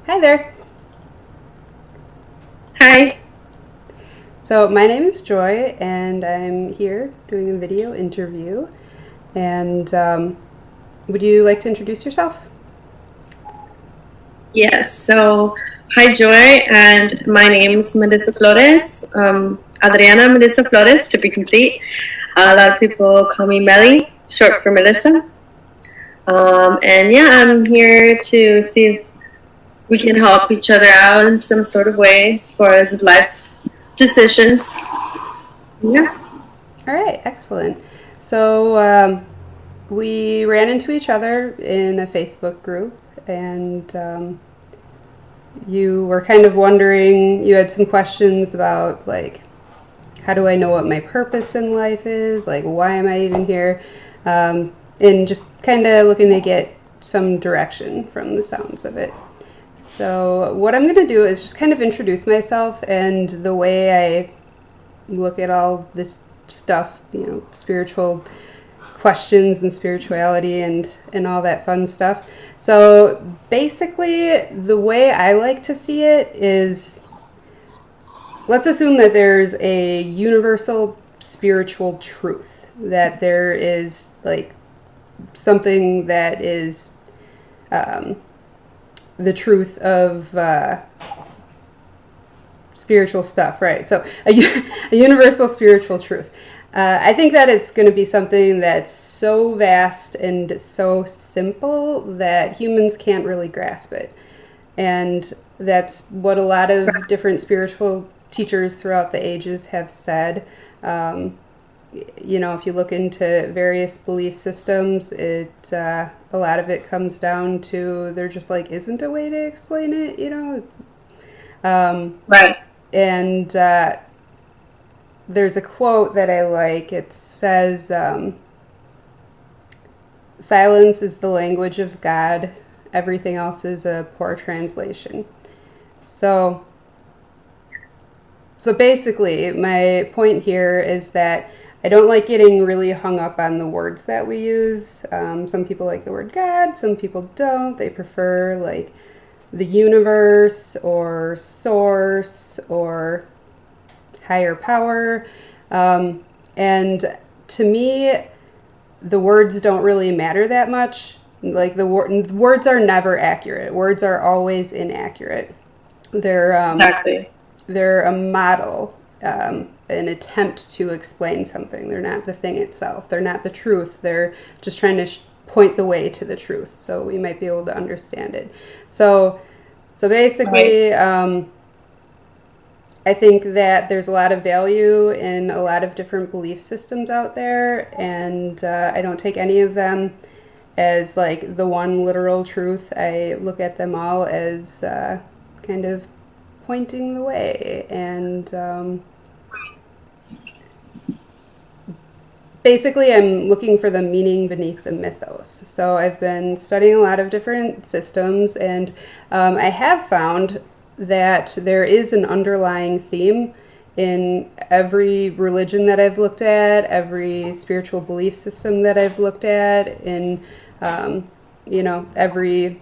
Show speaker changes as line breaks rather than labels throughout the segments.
Hi there.
Hi.
So my name is Joy, and I'm here doing a video interview. And would you like to introduce yourself?
Yes. Hi, Joy, and my name is Melissa Flores. Adriana Melissa Flores, to be complete. A lot of people call me Melly, short for Melissa. And yeah, I'm here to see if we can help each other out in some sort of way as far as life decisions. Yeah.
All right, excellent. So we ran into each other in a Facebook group, and you were kind of wondering, you had some questions about, like, how do I know what my purpose in life is? Like, why am I even here? And just kind of looking to get some direction from the sounds of it. So, what I'm going to do is just kind of introduce myself and the way I look at all this stuff, spiritual questions and spirituality and all that fun stuff. So, basically, the way I like to see it is, let's assume that there's a universal spiritual truth, that there is like something that is um, the truth of spiritual stuff, right? So a universal spiritual truth. I think that it's going to be something that's so vast and so simple that humans can't really grasp it. And that's what a lot of different spiritual teachers throughout the ages have said. If you look into various belief systems, a lot of it comes down to there just like isn't a way to explain it. Um,
Right.
and there's a quote that I like. It says, "Silence is the language of God. Everything else is a poor translation." So, so basically, my point here is that I don't like getting really hung up on the words that we use. Some people like the word God, some people don't. They prefer like the universe or source or higher power. And to me, the words don't really matter that much. Like words are never accurate. Words are always inaccurate. They're
Exactly.
they're a model, an attempt to explain something. They're not the thing itself. They're not the truth. They're just trying to point the way to the truth, so we might be able to understand it. So, so
Right.
basically, I think that there's a lot of value in a lot of different belief systems out there, and I don't take any of them as like the one literal truth. I look at them all as kind of pointing the way, and basically I'm looking for the meaning beneath the mythos. So I've been studying a lot of different systems, and I have found that there is an underlying theme in every religion that I've looked at, every spiritual belief system that I've looked at, in um, every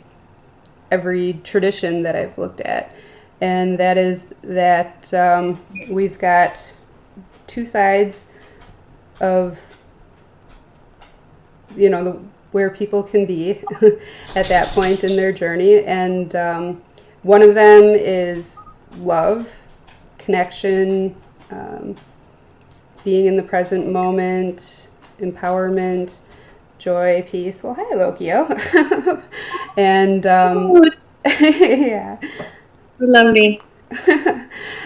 tradition that I've looked at, and that is that we've got two sides of where people can be at that point in their journey, and one of them is love, connection, um, being in the present moment, empowerment, joy, peace. Well, hi, Lokio. And
Oh,
yeah.
lovely.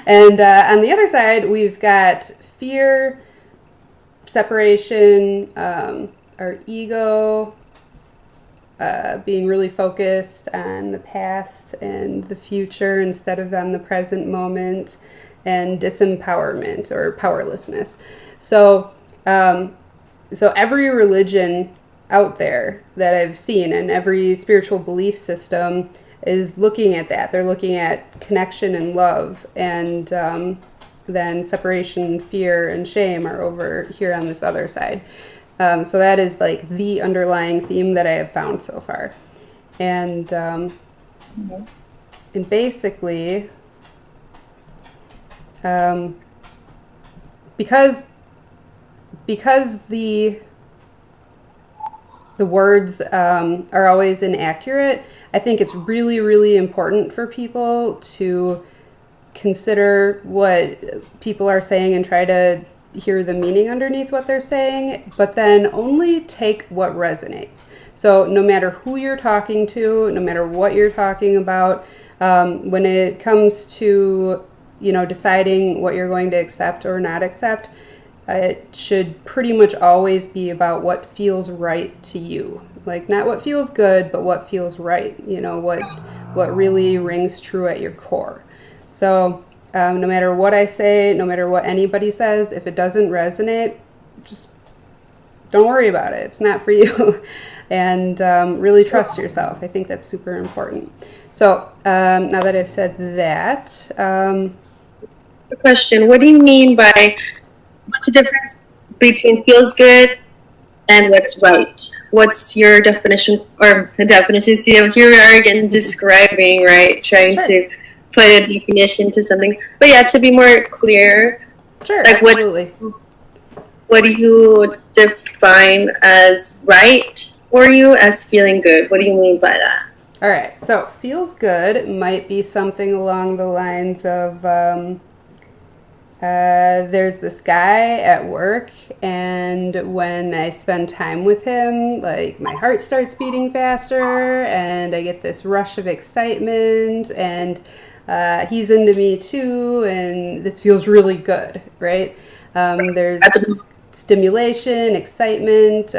And on the other side, we've got fear, separation, our ego, being really focused on the past and the future instead of on the present moment, and disempowerment or powerlessness. So, so every religion out there that I've seen and every spiritual belief system is looking at that. They're looking at connection and love, and then separation, fear, and shame are over here on this other side. So that is like the underlying theme that I have found so far. And And basically, because the words are always inaccurate, I think it's really, really important for people to consider what people are saying and try to hear the meaning underneath what they're saying, but then only take what resonates. So no matter who you're talking to, no matter what you're talking about, when it comes to, you know, deciding what you're going to accept or not accept, it should pretty much always be about what feels right to you. Like, not what feels good, but what feels right. You know, what really rings true at your core. So no matter what I say, no matter what anybody says, if it doesn't resonate, just don't worry about it. It's not for you. And really trust yourself. I think that's super important. So now that I've said that,
The question: what do you mean by, what's the difference between feels good and what's right? What's your definition, or the definition? See, here we are again describing, right? Trying to put a definition to something. But yeah, to be more clear,
sure,
like
absolutely.
what do you define as right for you as feeling good? What do you mean by that?
All right, so feels good might be something along the lines of there's this guy at work, and when I spend time with him, like, my heart starts beating faster and I get this rush of excitement, and he's into me too, and this feels really good, right? There's stimulation, excitement,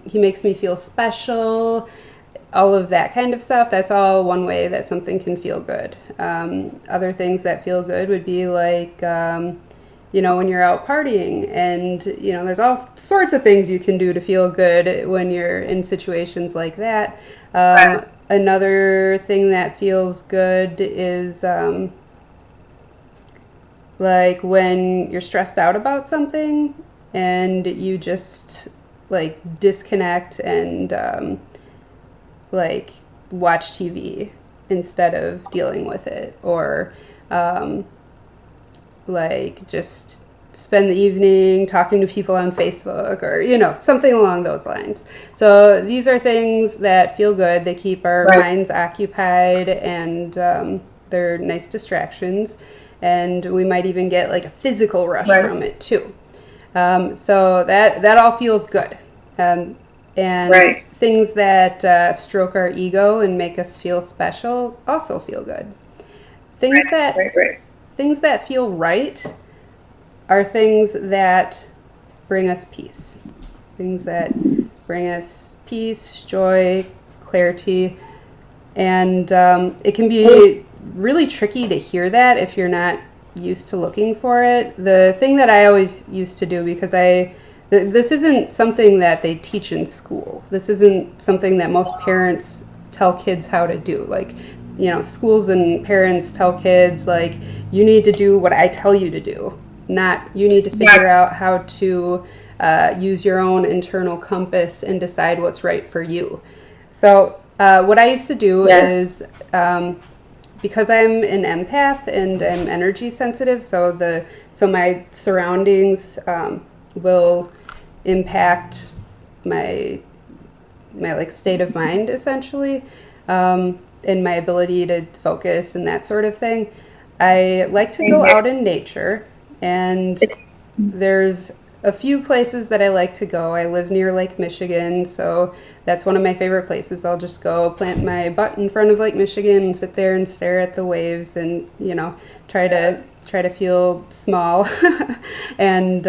he makes me feel special, all of that kind of stuff. That's all one way that something can feel good. Other things that feel good would be like, you know, when you're out partying, and, you know, there's all sorts of things you can do to feel good when you're in situations like that. Another thing that feels good is like when you're stressed out about something and you just like disconnect and like watch TV instead of dealing with it, or like just spend the evening talking to people on Facebook, or, you know, something along those lines. So these are things that feel good. They keep our minds occupied, and they're nice distractions, and we might even get like a physical rush from it too. So that all feels good. And things that stroke our ego and make us feel special also feel good. Things things that feel right are things that bring us peace. Things that bring us peace, joy, clarity. And it can be really tricky to hear that if you're not used to looking for it. The thing that I always used to do, because this isn't something that they teach in school. This isn't something that most parents tell kids how to do. Like, you know, schools and parents tell kids, like, you need to do what I tell you to do. Not, you need to figure out how to use your own internal compass and decide what's right for you. So what I used to do is, because I'm an empath and I'm energy sensitive, so my surroundings will impact my like state of mind, essentially, and my ability to focus and that sort of thing. I like to go out in nature, and there's a few places that I like to go. I live near Lake Michigan, so that's one of my favorite places. I'll just go plant my butt in front of Lake Michigan and sit there and stare at the waves, and, you know, try to feel small. and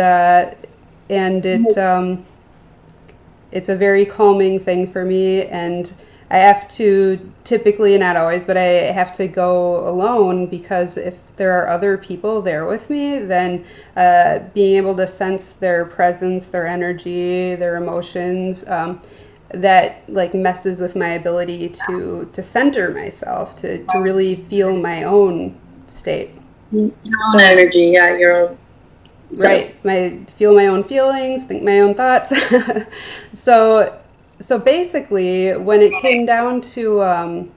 it's a very calming thing for me, and I have to, typically, not always, but I have to go alone, because if there are other people there with me, then being able to sense their presence, their energy, their emotions, that like messes with my ability to center myself, to really feel my own state.
Your own energy, your own.
Right, feel my own feelings, think my own thoughts. So basically, when it came down to,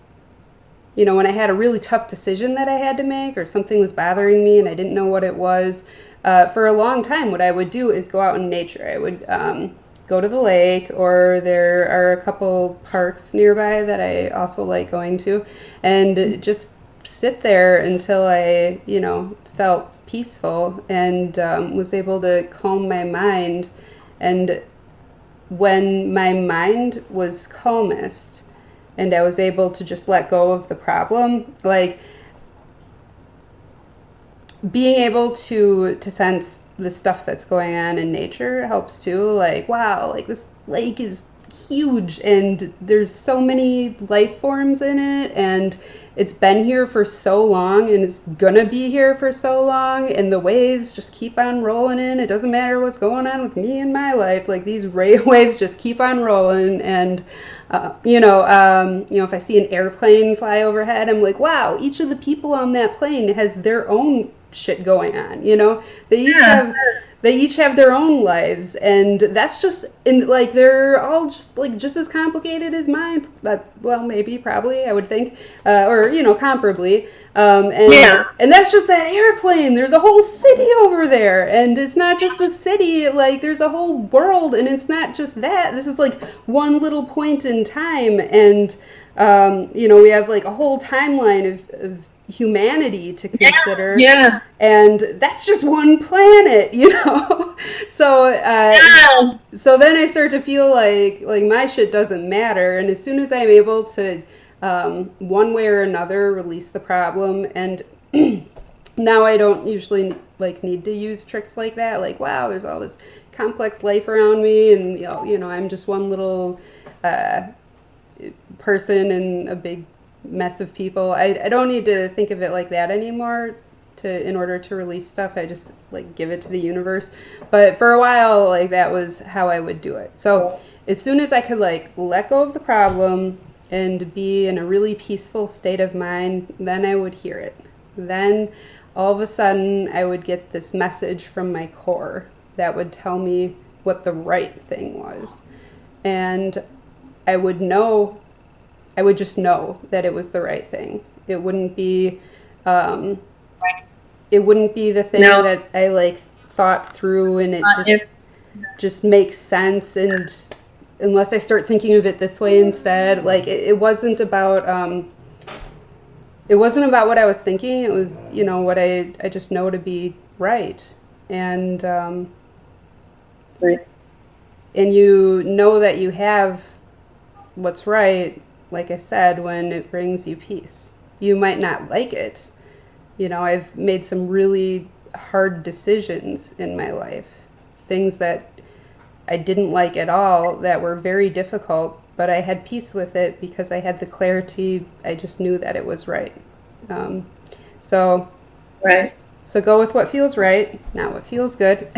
when I had a really tough decision that I had to make, or something was bothering me and I didn't know what it was, for a long time, what I would do is go out in nature. I would go to the lake, or there are a couple parks nearby that I also like going to, and just sit there until I, felt peaceful and was able to calm my mind. And when my mind was calmest and I was able to just let go of the problem, like being able to sense the stuff that's going on in nature helps too. Like, wow, like this lake is huge and there's so many life forms in it, and it's been here for so long and it's gonna be here for so long, and the waves just keep on rolling in. It doesn't matter what's going on with me in my life, like these waves just keep on rolling. And if I see an airplane fly overhead, I'm like, wow, each of the people on that plane has their own shit going on. They each have their own lives, and that's just, and like they're all just as complicated as mine. Well, maybe, probably, I would think, or comparably. And that's just that airplane. There's a whole city over there, and it's not just the city. Like, there's a whole world, and it's not just that. This is like one little point in time, and we have like a whole timeline of humanity to consider. And that's just one planet. So then I start to feel like my shit doesn't matter. And as soon as I'm able to one way or another release the problem, and now I don't usually need to use tricks like that, like, wow, there's all this complex life around me, and I'm just one little person in a big mess of people. I don't need to think of it like that anymore in order to release stuff. I just give it to the universe. But for a while, that was how I would do it. So as soon as I could let go of the problem and be in a really peaceful state of mind, then I would hear it. Then all of a sudden I would get this message from my core that would tell me what the right thing was. And I would just know that it was the right thing. It wouldn't be the thing that I thought through and it just makes sense, and unless I start thinking of it this way instead, it wasn't about what I was thinking. It was what I just know to be right. And
right.
And that you have what's right, like I said, when it brings you peace. You might not like it. I've made some really hard decisions in my life, things that I didn't like at all, that were very difficult, but I had peace with it because I had the clarity. I just knew that it was right.
Right.
So go with what feels right, not what feels good.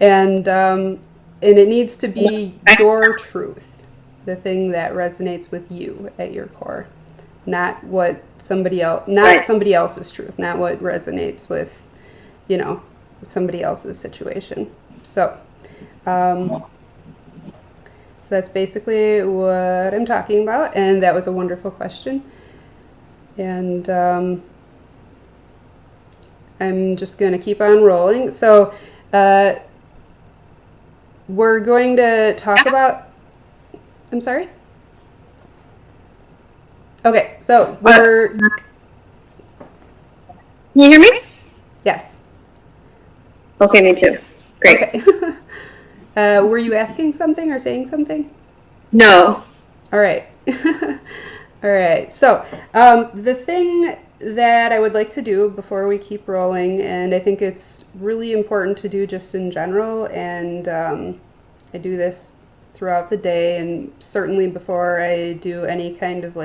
And it needs to be your truth, the thing that resonates with you at your core, not what somebody else's truth, not what resonates with, somebody else's situation. So that's basically what I'm talking about, and that was a wonderful question. And I'm just going to keep on rolling. So we're going to talk about... I'm sorry? Okay, so we're...
Can you hear me?
Yes.
Okay, me too. Great.
Okay. Were you asking something or saying something?
No.
All right. All right. So the thing that I would like to do before we keep rolling, and I think it's really important to do just in general, and I do this throughout the day, and certainly before I do any kind of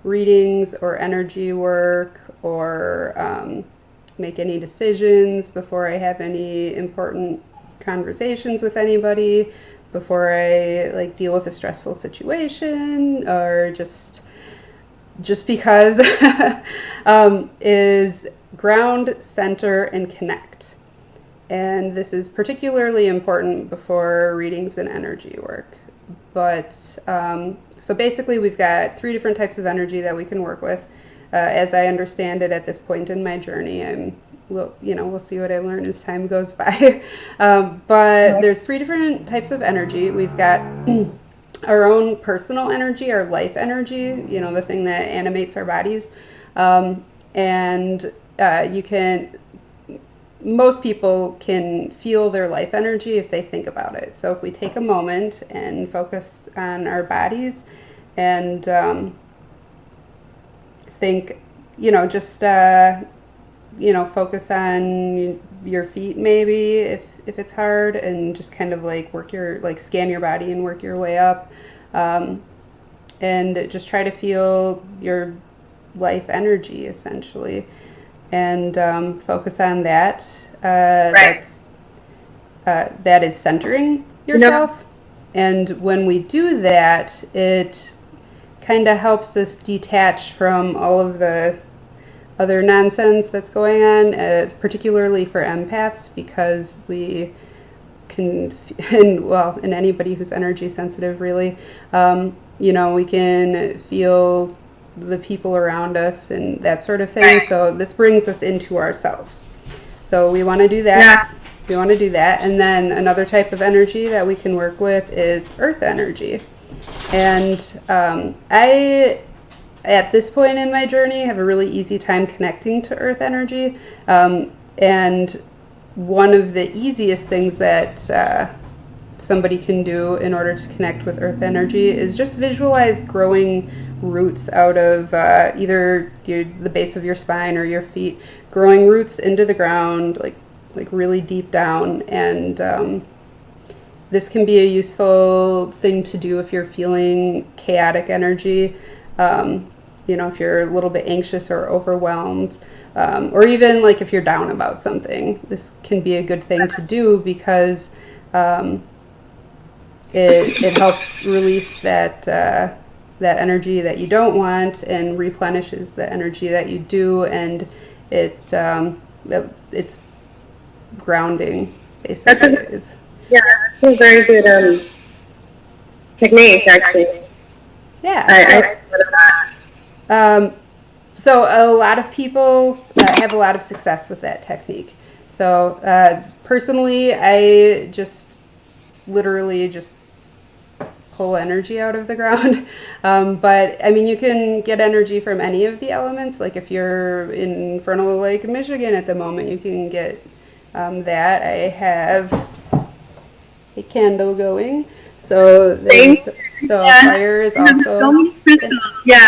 readings or energy work, or make any decisions, before I have any important conversations with anybody, before I deal with a stressful situation, or just because, is ground, center, and connect. And this is particularly important before readings and energy work. but so basically we've got 3 different types of energy that we can work with. As I understand it at this point in my journey, we'll see what I learn as time goes by. But there's 3 different types of energy. We've got our own personal energy, our life energy, the thing that animates our bodies. And most people can feel their life energy if they think about it. So if we take a moment and focus on our bodies and think, just focus on your feet maybe if it's hard, and just kind of like scan your body and work your way up, and just try to feel your life energy essentially, and focus on that.
Right.
That is centering yourself. And when we do that, it kind of helps us detach from all of the other nonsense that's going on, particularly for empaths, because we can, and anybody who's energy sensitive really, we can feel the people around us and that sort of thing. Right. So this brings us into ourselves. So we want to do that. Yeah. We want to do that. And then another type of energy that we can work with is earth energy. And I, at this point in my journey, have a really easy time connecting to earth energy. And one of the easiest things that somebody can do in order to connect with earth energy is just visualize growing roots out of either the base of your spine or your feet, growing roots into the ground, like really deep down. And this can be a useful thing to do if you're feeling chaotic energy, if you're a little bit anxious or overwhelmed, or even like if you're down about something. This can be a good thing to do because it helps release that energy that you don't want and replenishes the energy that you do, and it's grounding basically.
That's a very good technique, actually.
Yeah.
I thought of that.
So a lot of people have a lot of success with that technique. So personally, I just literally just pull energy out of the ground. But I mean, you can get energy from any of the elements. Like if you're in Fernal Lake, Michigan at the moment, you can get that. I have a candle going. So fire is also.
So many crystals. Yeah,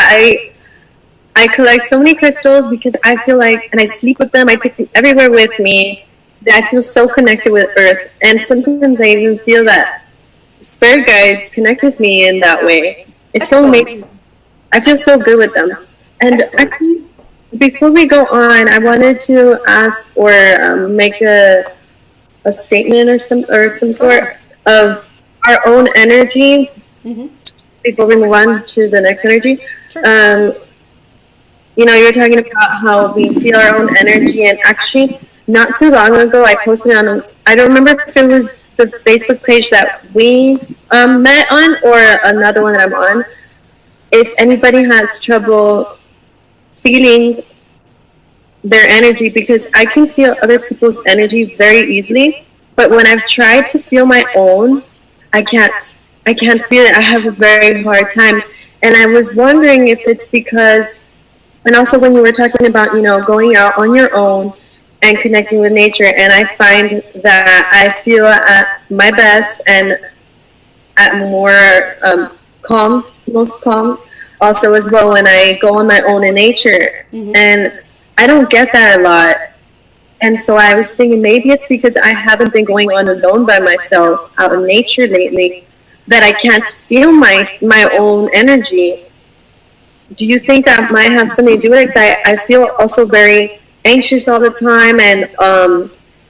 I collect so many crystals because I feel like, and I sleep with them, I take them everywhere with me, that I feel so connected with Earth. And sometimes I even feel that spirit guides connect with me in that way. It's so amazing. I feel so good with them. And actually, before we go on, I wanted to ask or make a statement or some sort of our own energy before we move on to the next energy.
Sure.
You're talking about how we feel our own energy, and actually, not too long ago, I posted on, I don't remember if it was the Facebook page that we met on or another one that I'm on. If anybody has trouble feeling their energy, because I can feel other people's energy very easily, but when I've tried to feel my own, I can't feel it. I have a very hard time. And I was wondering if it's because, and also when you were talking about, going out on your own and connecting with nature, and I find that I feel at my best and at more most calm also as well when I go on my own in nature. And I don't get that a lot. And so I was thinking maybe it's because I haven't been going on alone by myself out in nature lately that I can't feel my own energy. Do you think that might have something to do with it? Because I feel also very anxious all the time and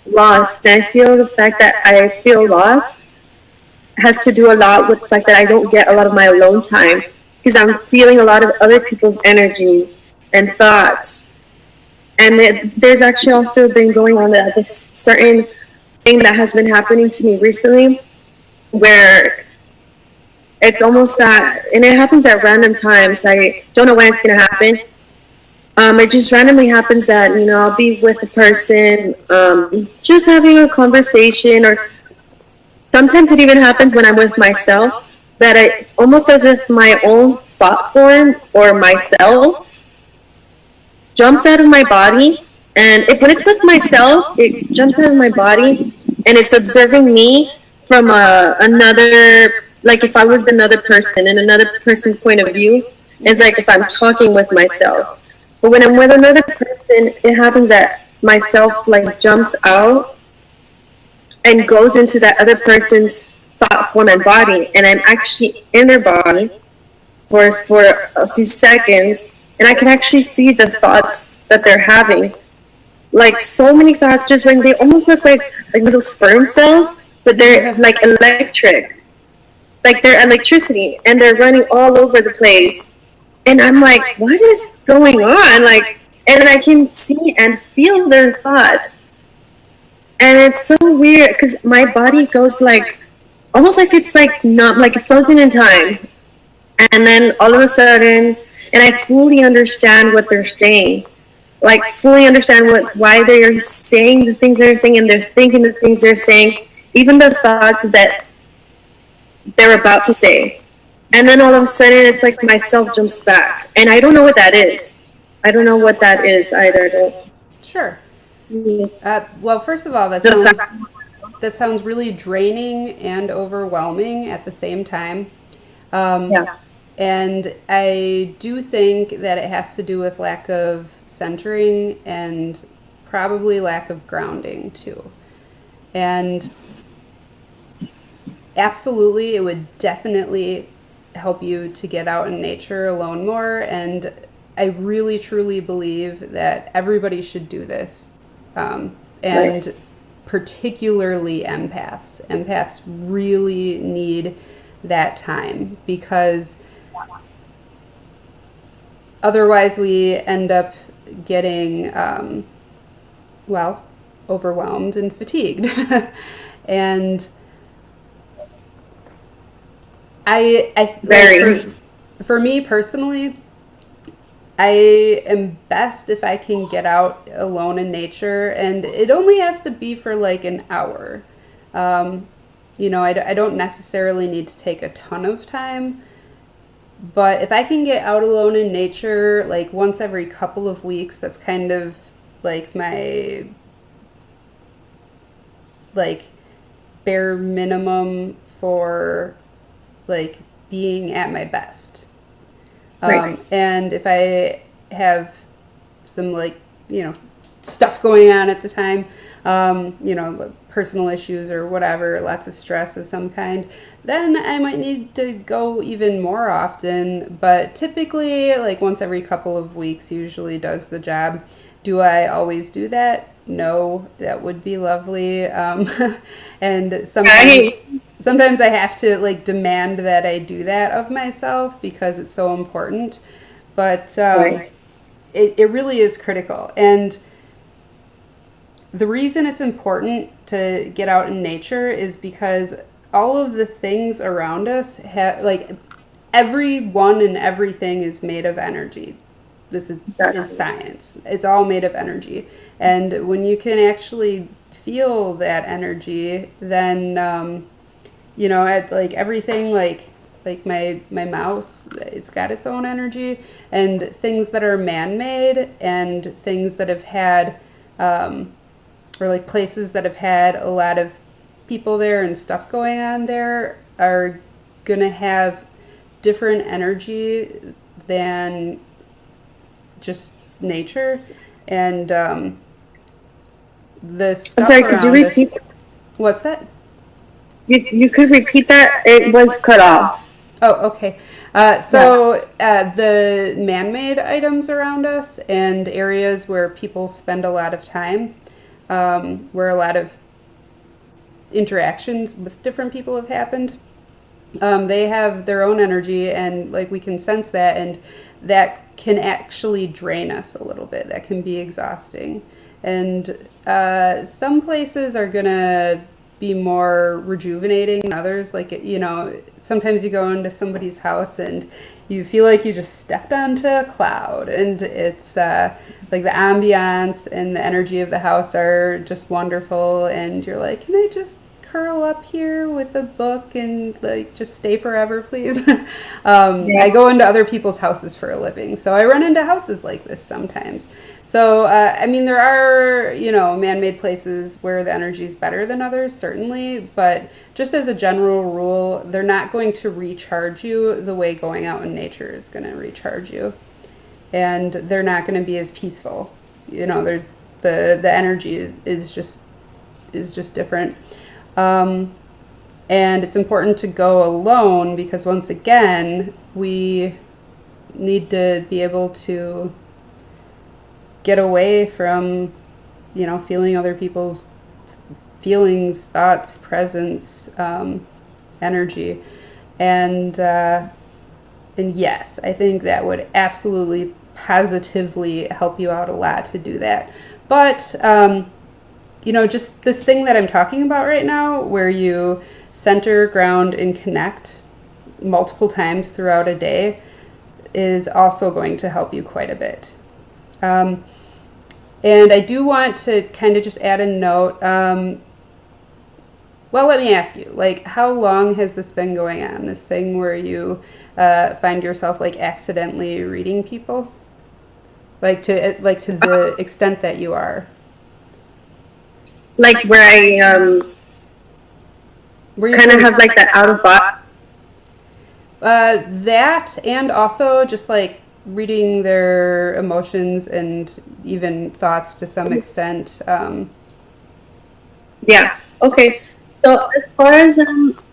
lost. And I feel the fact that I feel lost has to do a lot with the fact that I don't get a lot of my alone time because I'm feeling a lot of other people's energies and thoughts. And there's actually also been going on this certain thing that has been happening to me recently where It's almost that, and it happens at random times. I don't know when it's going to happen. It just randomly happens that, I'll be with a person, just having a conversation, or sometimes it even happens when I'm with myself, that it's almost as if my own thought form or myself jumps out of my body. And when it's with myself, it jumps out of my body and it's observing me from another, like if I was another person in another person's point of view. It's like if I'm talking with myself. But when I'm with another person, it happens that myself like jumps out and goes into that other person's thought form and body, and I'm actually in their body for a few seconds, and I can actually see the thoughts that they're having. Like so many thoughts just running. They almost look like little sperm cells, but they're like electric, like they're electricity, and they're running all over the place. And I'm like, what is going on? Like, and I can see and feel their thoughts. And it's so weird because my body goes like, almost like it's like not like it's frozen in time. And then all of a sudden, and I fully understand what they're saying. Like fully understand why they are saying the things they're saying, and they're thinking the things they're saying, even the thoughts that they're about to say. And then all of a sudden, it's like myself jumps back, and I don't know what that is. I don't know what that is either.
Sure.
Yeah.
Well, first of all, that sounds really draining and overwhelming at the same time.
Yeah.
And I do think that it has to do with lack of centering and probably lack of grounding too. And absolutely, it would definitely help you to get out in nature alone more. And I really truly believe that everybody should do this. And right. Particularly empaths. Empaths really need that time because otherwise we end up getting, overwhelmed and fatigued. And for me personally, I am best if I can get out alone in nature, and it only has to be for like an hour. I don't necessarily need to take a ton of time, but if I can get out alone in nature like once every couple of weeks, that's kind of like my like bare minimum for like being at my best. Right. And if I have some stuff going on at the time, personal issues or whatever, lots of stress of some kind, then I might need to go even more often. But typically, like once every couple of weeks usually does the job. Do I always do that? No, that would be lovely. And sometimes I have to like demand that I do that of myself because it's so important. But right. It really is critical. And the reason it's important to get out in nature is because all of the things around us everyone and everything is made of energy. This is science. It's all made of energy. And when you can actually feel that energy, then everything like my mouse, it's got its own energy, and things that are man-made and things that have had or like places that have had a lot of people there and stuff going on there are gonna have different energy than just nature. And the stuff
I'm sorry, could you repeat?
What's that?
You could repeat that? It was cut off.
Oh, okay. The man-made items around us and areas where people spend a lot of time, where a lot of interactions with different people have happened, they have their own energy, and like we can sense that, and that can actually drain us a little bit. That can be exhausting. And some places are gonna be more rejuvenating than others. Like, you know, sometimes you go into somebody's house and you feel like you just stepped onto a cloud, and it's like the ambiance and the energy of the house are just wonderful, and you're like, can I just curl up here with a book and like just stay forever, please? I go into other people's houses for a living, so I run into houses like this sometimes. So I mean, there are, you know, man-made places where the energy is better than others, certainly, but just as a general rule, they're not going to recharge you the way going out in nature is going to recharge you, and they're not going to be as peaceful. You know, there's the energy is just different. And it's important to go alone because, once again, we need to be able to get away from, you know, feeling other people's feelings, thoughts, presence, energy. And yes, I think that would absolutely positively help you out a lot to do that. But you know, just this thing that I'm talking about right now, where you center, ground, and connect multiple times throughout a day, is also going to help you quite a bit. And I do want to kind of just add a note. Well, let me ask you, like, how long has this been going on, this thing where you find yourself, like, accidentally reading people? Like to the extent that you are?
Like where I kind of have like that out of body.
That, and also just like reading their emotions and even thoughts to some extent.
Yeah. Okay. So as far as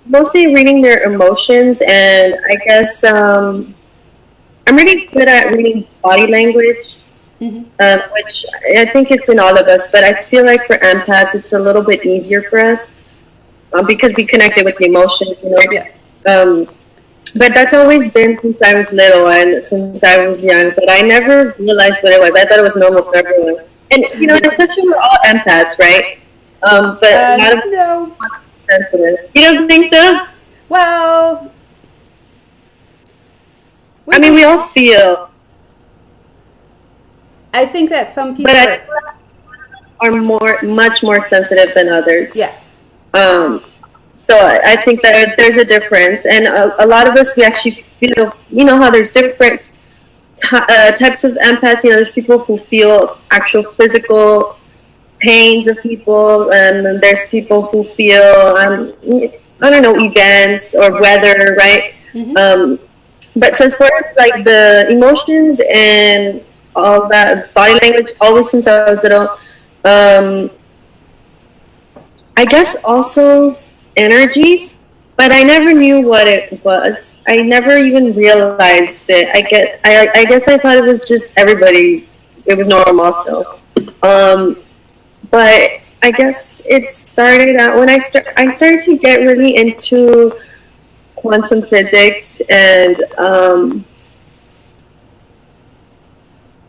mostly reading their emotions, and I guess I'm really good at reading body language. Which I think it's in all of us, but I feel like for empaths it's a little bit easier for us because we connected with the emotions, you know.
Yeah.
But that's always been since I was little and since I was young. But I never realized what it was. I thought it was normal for everyone. And you know, essentially we're all empaths, right? But not
no.
sensitive. You don't think so?
Well,
I mean, we all feel.
I think that some people
are much more sensitive than others.
Yes.
So I think that there's a difference, and a lot of us, we actually feel. You know how there's different types of empaths. You know, there's people who feel actual physical pains of people, and then there's people who feel I don't know, events or weather, right? But so as far as like the emotions and all that body language, always since I was little. I guess also energies, but I never knew what it was. I never even realized it. I guess I thought it was just everybody. It was normal also. But I guess it started out when I started to get really into quantum physics, and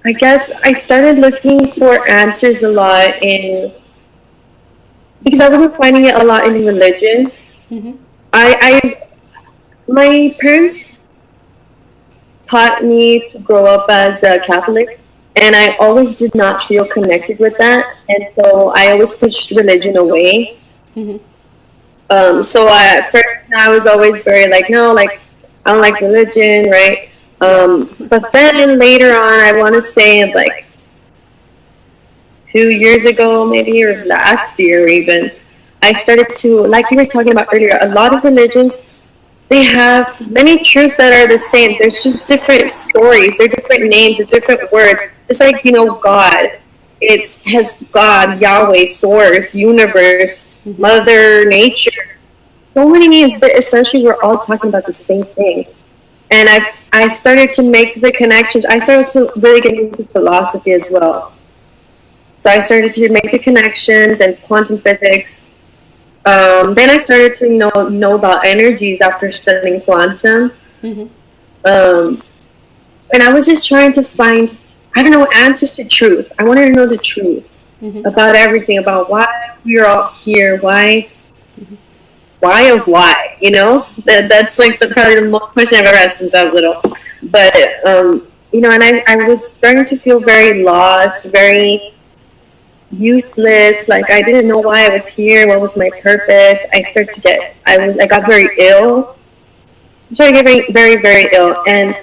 I guess I started looking for answers a lot because I wasn't finding it a lot in religion. My parents taught me to grow up as a Catholic, and I always did not feel connected with that, and so I always pushed religion away. So at first I was always very like, no, like I don't like religion, right? But then later on, I want to say like 2 years ago, maybe, or last year even, I started to, like you were talking about earlier, a lot of religions, they have many truths that are the same. There's just different stories, they're different names, they're different words. It's like, you know, God. It has God, Yahweh, Source, Universe, Mother Nature. So many names, but essentially we're all talking about the same thing. And I started to make the connections. I started to really get into philosophy as well. So I started to make the connections and quantum physics. Then I started to know about energies after studying quantum. And I was just trying to find, I don't know, answers to truth. I wanted to know the truth about everything, about why we are all here, why why of why, that's like probably the most question I've ever asked since I was little. But and I was starting to feel very lost, very useless. Like I didn't know why I was here, what was my purpose. I got very ill. I started getting very, very ill, and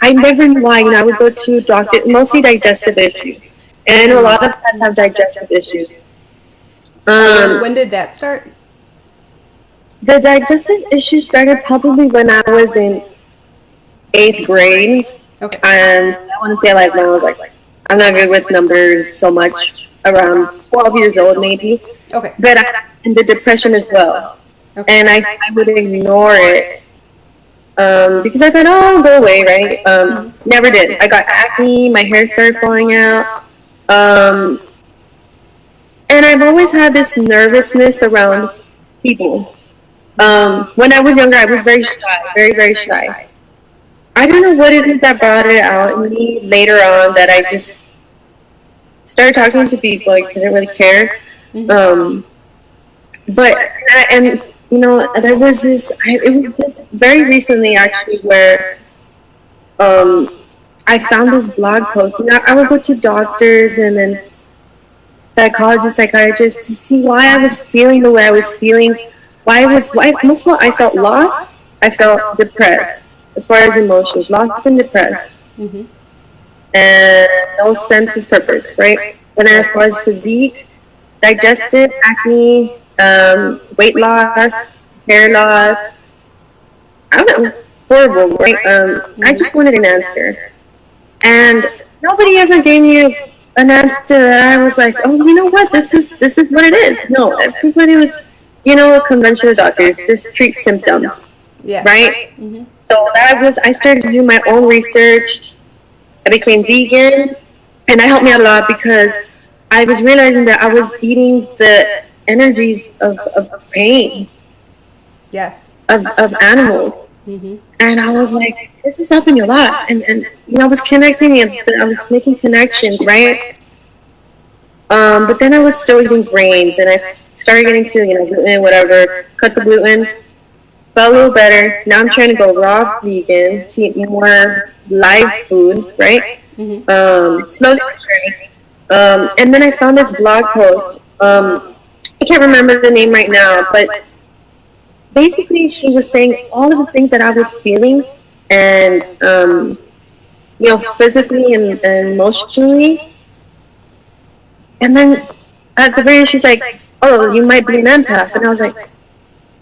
I never knew why. I would go to doctor, mostly digestive issues, and I know a lot of pets have digestive issues.
When did that start?
The digestive issues started probably when I was in 8th grade.
Okay.
And I want to say like when I was like, I'm not good with numbers so much, around 12 years old maybe.
Okay.
But and the depression as well. Okay. And I would ignore it because I thought, oh, I'll go away, right? Never did. I got acne, my hair started falling out. And I've always had this nervousness around people. When I was younger, I was very shy, very, very shy. I don't know what it is that brought it out in me later on that I just started talking to people. I didn't really care. There was this, it was this very recently actually where I found this blog post. I would go to doctors and then psychologists, psychiatrists to see why I was feeling the way I was feeling. Most of all, I felt lost. I felt depressed as far as emotions, lost and depressed, and no sense of purpose, right? And then as far as physique, digestive, acne, weight loss, hair loss, I don't know, horrible, right? I just wanted an answer, and nobody ever gave me an answer that I was like, oh, you know what? This is what it is. No, everybody was. Conventional doctors just treat symptoms, right? So I started to do my own research. I became vegan, and that helped me out a lot because I was realizing that I was eating the energies of pain, of animals. And I was like, this is helping me a lot. And I was connecting, and I was making connections, right? But then I was still eating grains, and I started getting to, gluten, whatever, cut the gluten, felt a little better. Now I'm trying to go raw vegan, to eat more live food, right? Slowly and then I found this blog post. I can't remember the name right now, but basically she was saying all of the things that I was feeling and, physically and emotionally. And then at the very end, she's like, oh, you might be an empath. And I was like,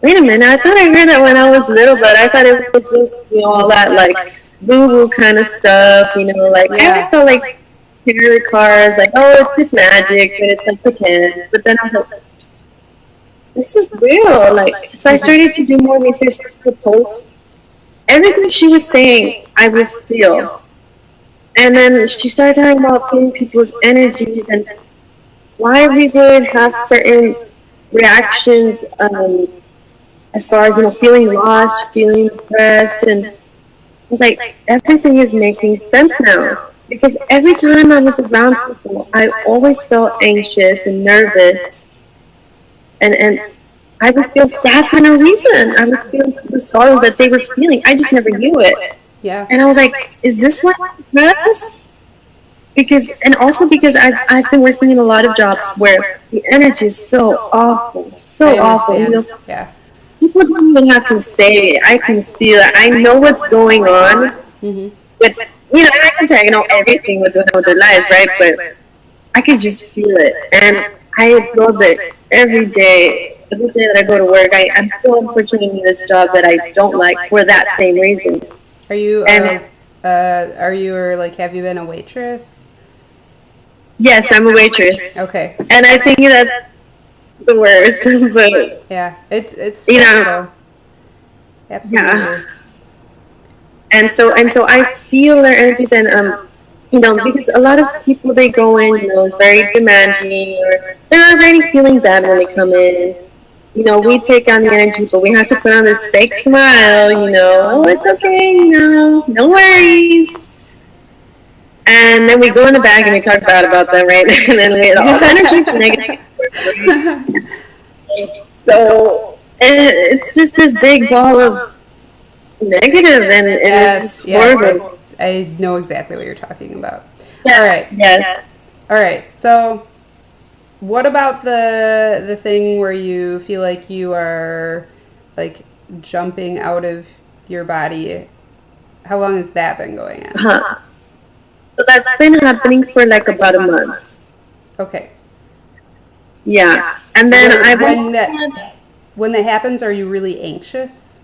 wait a minute, I thought I heard that when I was little, but I thought it was just, all that, like, boo-boo kind of stuff, I always felt like tarot cards, like, oh, it's just magic, but it's like pretend. But then I was like, this is real. So I started to do more research to post. Everything she was saying, I would feel. And then she started talking about feeling people's energies and why we would have certain reactions as far as, feeling lost, feeling depressed. And I was like, everything is making sense now. Because every time I was around people, I always felt anxious and nervous. And I would feel sad for no reason. I would feel the sorrows that they were feeling. I just never knew it. And I was like, is this what I'm depressed? Because I've been working in a lot of jobs where the energy is so awful, so awful. People don't even have to say it. I can feel it. I know what's going on. But I can say I know everything what's going on with their lives, right? But I can just feel it, and I absorb it every day. Every day that I go to work, I'm still unfortunately in this job that I don't like for that same reason.
Are you have you been a waitress?
Yes, I'm a waitress.
Okay.
And I think that's the worst, but
yeah, it's stressful. Absolutely.
Yeah. And so I feel their energies, and because a lot of people, they go in, very demanding, or they're already feeling bad when they come in. We take on the energy, but we have to put on this fake smile, oh, it's okay, no worries. And then we go in the back and we talk bad about them, right? And then all the energy is negative. So it's just this big ball of negative, and it's
Yes,
just
yes,
horrible.
I know exactly what you're talking about. All
Yeah.
right,
Yes.
all right. So, what about the thing where you feel like you are like jumping out of your body? How long has that been going on?
Huh. So that's been happening for like about a month.
Okay.
Yeah. And then
When
I've
when
also
that
had,
when that happens, are you really anxious?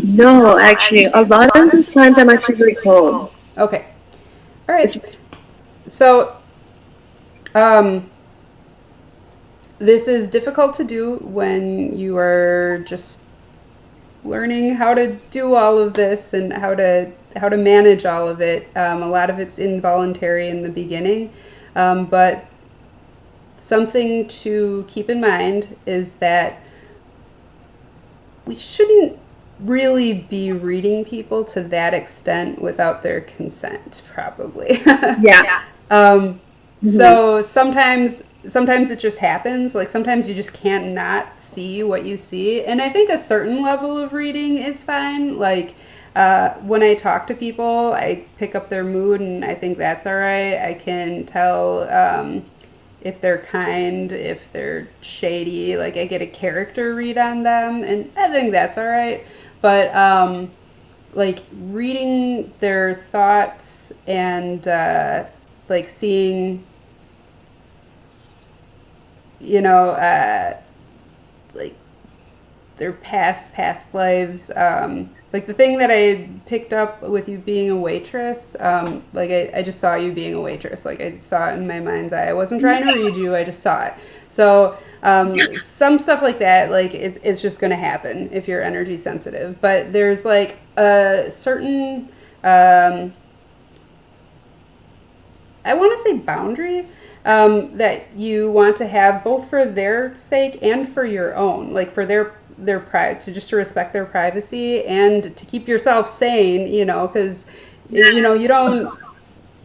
no, actually, a lot of those times I'm actually really calm.
Okay. All
It's
right. So, um, this is difficult to do when you are just learning how to do all of this and how to manage all of it. A lot of it's involuntary in the beginning, but something to keep in mind is that we shouldn't really be reading people to that extent without their consent, probably.
yeah.
um,
Hmm.
so sometimes it just happens. Like sometimes you just can't not see what you see, and I think a certain level of reading is fine. Like when I talk to people, I pick up their mood, and I think that's all right. I can tell if they're kind, if they're shady. Like I get a character read on them, and I think that's all right. But like reading their thoughts and like seeing, you know, like their past lives. Like the thing that I picked up with you being a waitress, like I just saw you being a waitress. Like I saw it in my mind's eye. I wasn't trying to read you. I just saw it. So some stuff like that, like it's just going to happen if you're energy sensitive. But there's like a certain um, I want to say boundary that you want to have both for their sake and for your own, like for their pride, to just to respect their privacy and to keep yourself sane, because you don't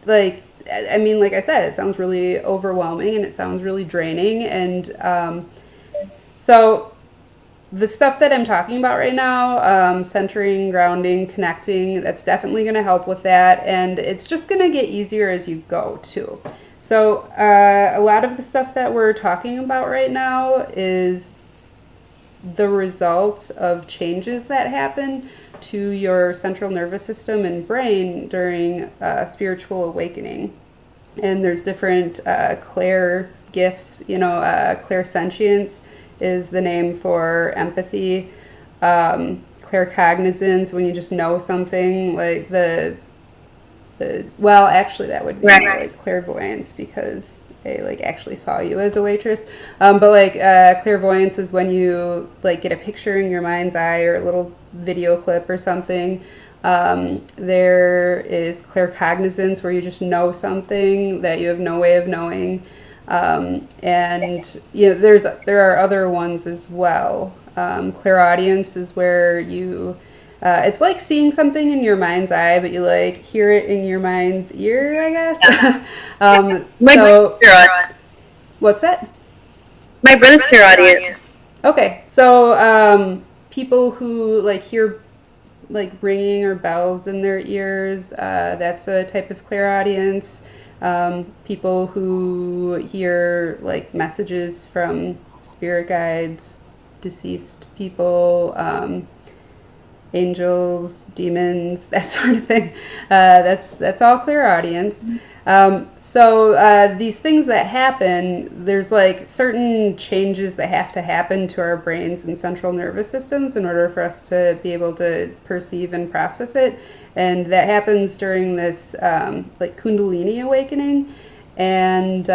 like. I mean, like I said, it sounds really overwhelming and it sounds really draining, and so the stuff that I'm talking about right now, centering, grounding, connecting, that's definitely going to help with that. And it's just going to get easier as you go, too. So, a lot of the stuff that we're talking about right now is the results of changes that happen to your central nervous system and brain during spiritual awakening. And there's different clair gifts. Clairsentience is the name for empathy. Claircognizance, when you just know something, like well, actually, that would be more
Right.
like clairvoyance because they like actually saw you as a waitress. But like clairvoyance is when you like get a picture in your mind's eye or a little video clip or something. There is claircognizance where you just know something that you have no way of knowing. And there are other ones as well. Clairaudience is where you it's like seeing something in your mind's eye, but you like hear it in your mind's ear, I guess.
My
So
brother's
what's that?
my brother's clairaudient.
Okay, so people who like hear like ringing or bells in their ears, that's a type of clairaudience. People who hear like messages from spirit guides, deceased people, angels, demons, that sort of thing. That's all clairaudience. So these things that happen, there's like certain changes that have to happen to our brains and central nervous systems in order for us to be able to perceive and process it, and that happens during this like Kundalini awakening, and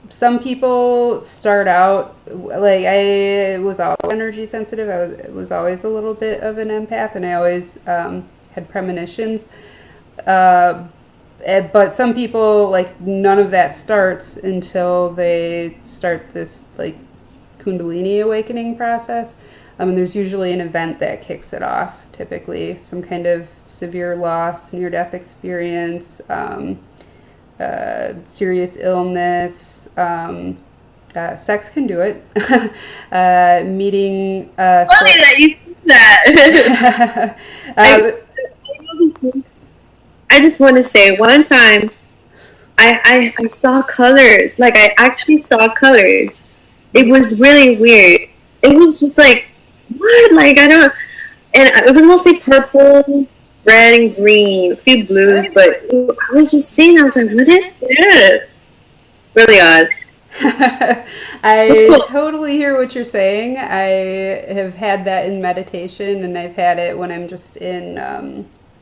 some people start out like I was always energy sensitive. I was always a little bit of an empath, and I always had premonitions. Uh, but some people like none of that starts until they start this like Kundalini awakening process. And there's usually an event that kicks it off. Typically, some kind of severe loss, near-death experience, serious illness, Sex can do it. Meeting
Funny that you said that.
uh,
I just want to say one time I saw colors. Like, I actually saw colors. It was really weird. It was just like, what? Like, I don't. And it was mostly purple, red, and green, a few blues, but I was just seeing, I was like, what is this? Really odd.
I totally hear what you're saying. I have had that in meditation, and I've had it when I'm just in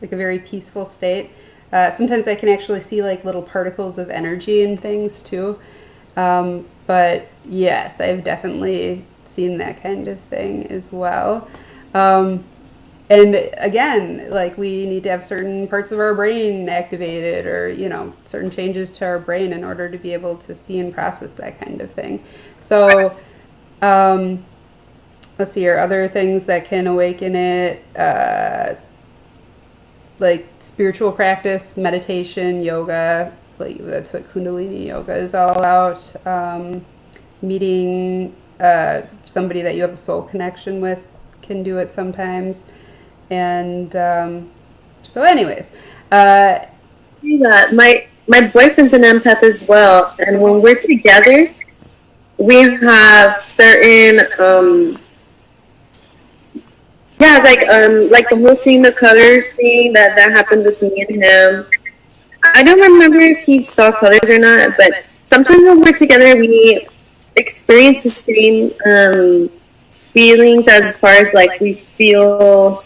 like a very peaceful state. Sometimes I can actually see like little particles of energy and things too. But yes, I've definitely seen that kind of thing as well. Um, and again, like we need to have certain parts of our brain activated or, certain changes to our brain in order to be able to see and process that kind of thing. So, let's see here, other things that can awaken it, like spiritual practice, meditation, yoga, like that's what Kundalini yoga is all about. Meeting somebody that you have a soul connection with can do it sometimes. And so, anyways,
That my boyfriend's an empath as well, and when we're together, we have certain like the whole seeing the colors thing that happened with me and him. I don't remember if he saw colors or not, but sometimes when we're together, we experience the same feelings as far as like we feel.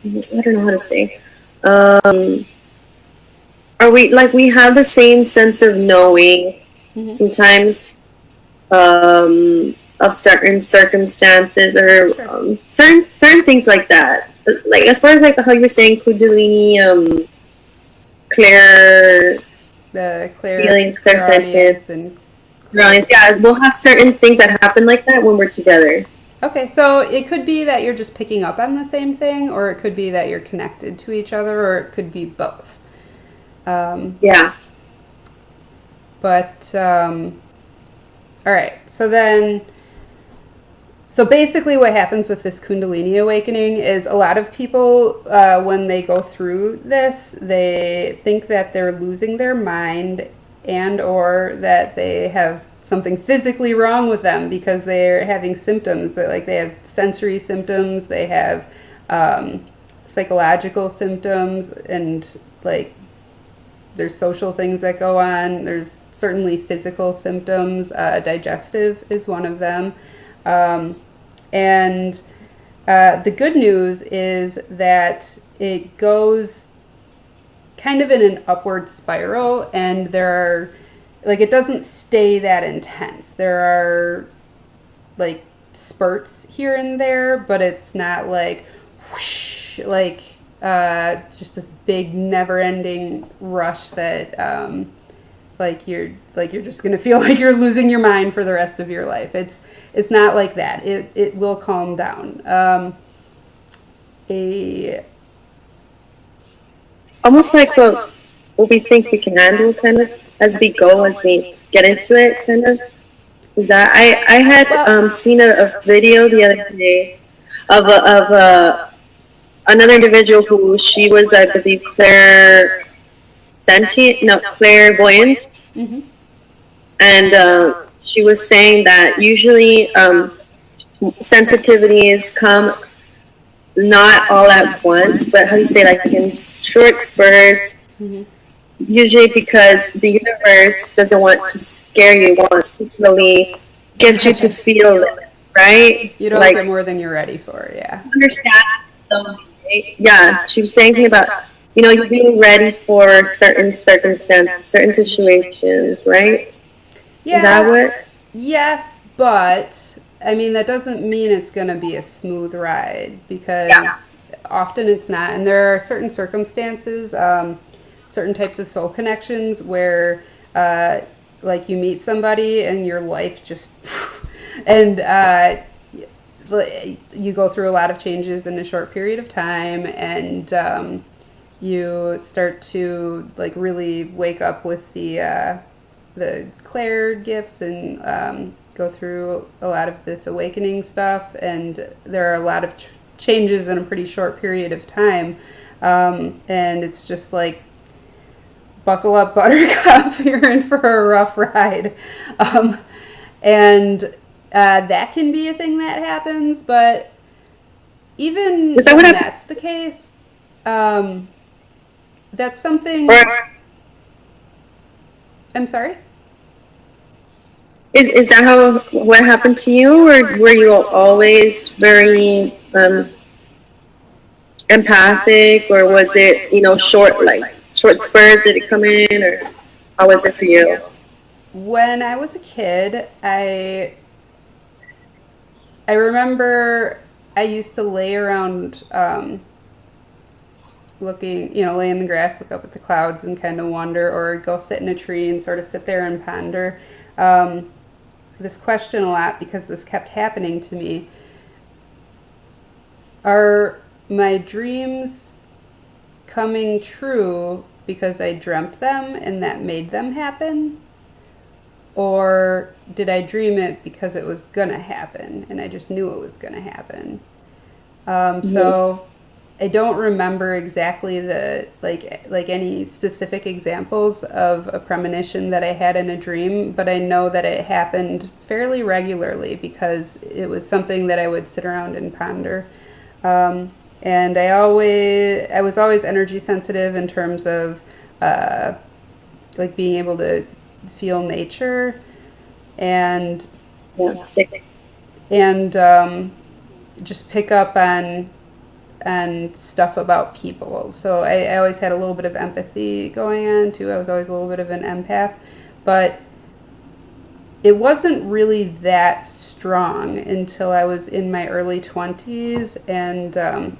I don't know how to say. Are we like we have the same sense of knowing sometimes of certain circumstances or certain things like that. Like as far as like how you were saying Kundalini, clair
the
feelings,
clairaudience
clairsentience,
and
clairaudience. Yeah, we'll have certain things that happen like that when we're together.
okay, so it could be that you're just picking up on the same thing, or it could be that you're connected to each other, or it could be both.
Yeah.
But all right, so basically, what happens with this Kundalini awakening is a lot of people, when they go through this, they think that they're losing their mind and or that they have something physically wrong with them because they're having symptoms. Like they have sensory symptoms, they have psychological symptoms, and like there's social things that go on. There's certainly physical symptoms. Digestive is one of them. And the good news is that it goes kind of in an upward spiral, and there are, like, it doesn't stay that intense. There are, like, spurts here and there, but it's not like whoosh, like just this big never-ending rush that like you're just gonna feel like you're losing your mind for the rest of your life. It's not like that. It will calm down.
Almost like what we think we can handle, kind of, as we go, as we get into it, kind of. Is that I had seen a video the other day of another individual who she was, I believe, clairvoyant, and she was saying that usually sensitivities come not all at once, but how do you say, like in short spurts. Usually because the universe doesn't want to scare you, it wants to slowly get you to feel it, right?
You don't
like,
get more than you're ready for, yeah.
Understand slowly, right? Yeah, she was saying about, you being ready for certain circumstances, certain situations, right?
Yeah.
Is that what?
Yes, but I mean that doesn't mean it's going to be a smooth ride, because often it's not, and there are certain circumstances, certain types of soul connections where like you meet somebody and your life just and you go through a lot of changes in a short period of time, and you start to like really wake up with the clair gifts and go through a lot of this awakening stuff, and there are a lot of changes in a pretty short period of time. And it's just like, buckle up, Buttercup, you're in for a rough ride. And that can be a thing that happens, but even when that's the case, that's something. I'm sorry?
Is that how what happened to you, or were you always very empathic, or was it, you know, short spurs? Did it come in, or how was it for you?
When I was a kid, I remember I used to lay around looking, lay in the grass, look up at the clouds and kind of wonder, or go sit in a tree and sort of sit there and ponder this question a lot, because this kept happening to me. Are my dreams coming true because I dreamt them and that made them happen? Or did I dream it because it was gonna happen and I just knew it was gonna happen? So I don't remember exactly the like any specific examples of a premonition that I had in a dream, but I know that it happened fairly regularly because it was something that I would sit around and ponder. And I was always energy sensitive in terms of like being able to feel nature and just pick up on stuff about people. So I always had a little bit of empathy going on too. I was always a little bit of an empath, but it wasn't really that strong until I was in my early 20s, and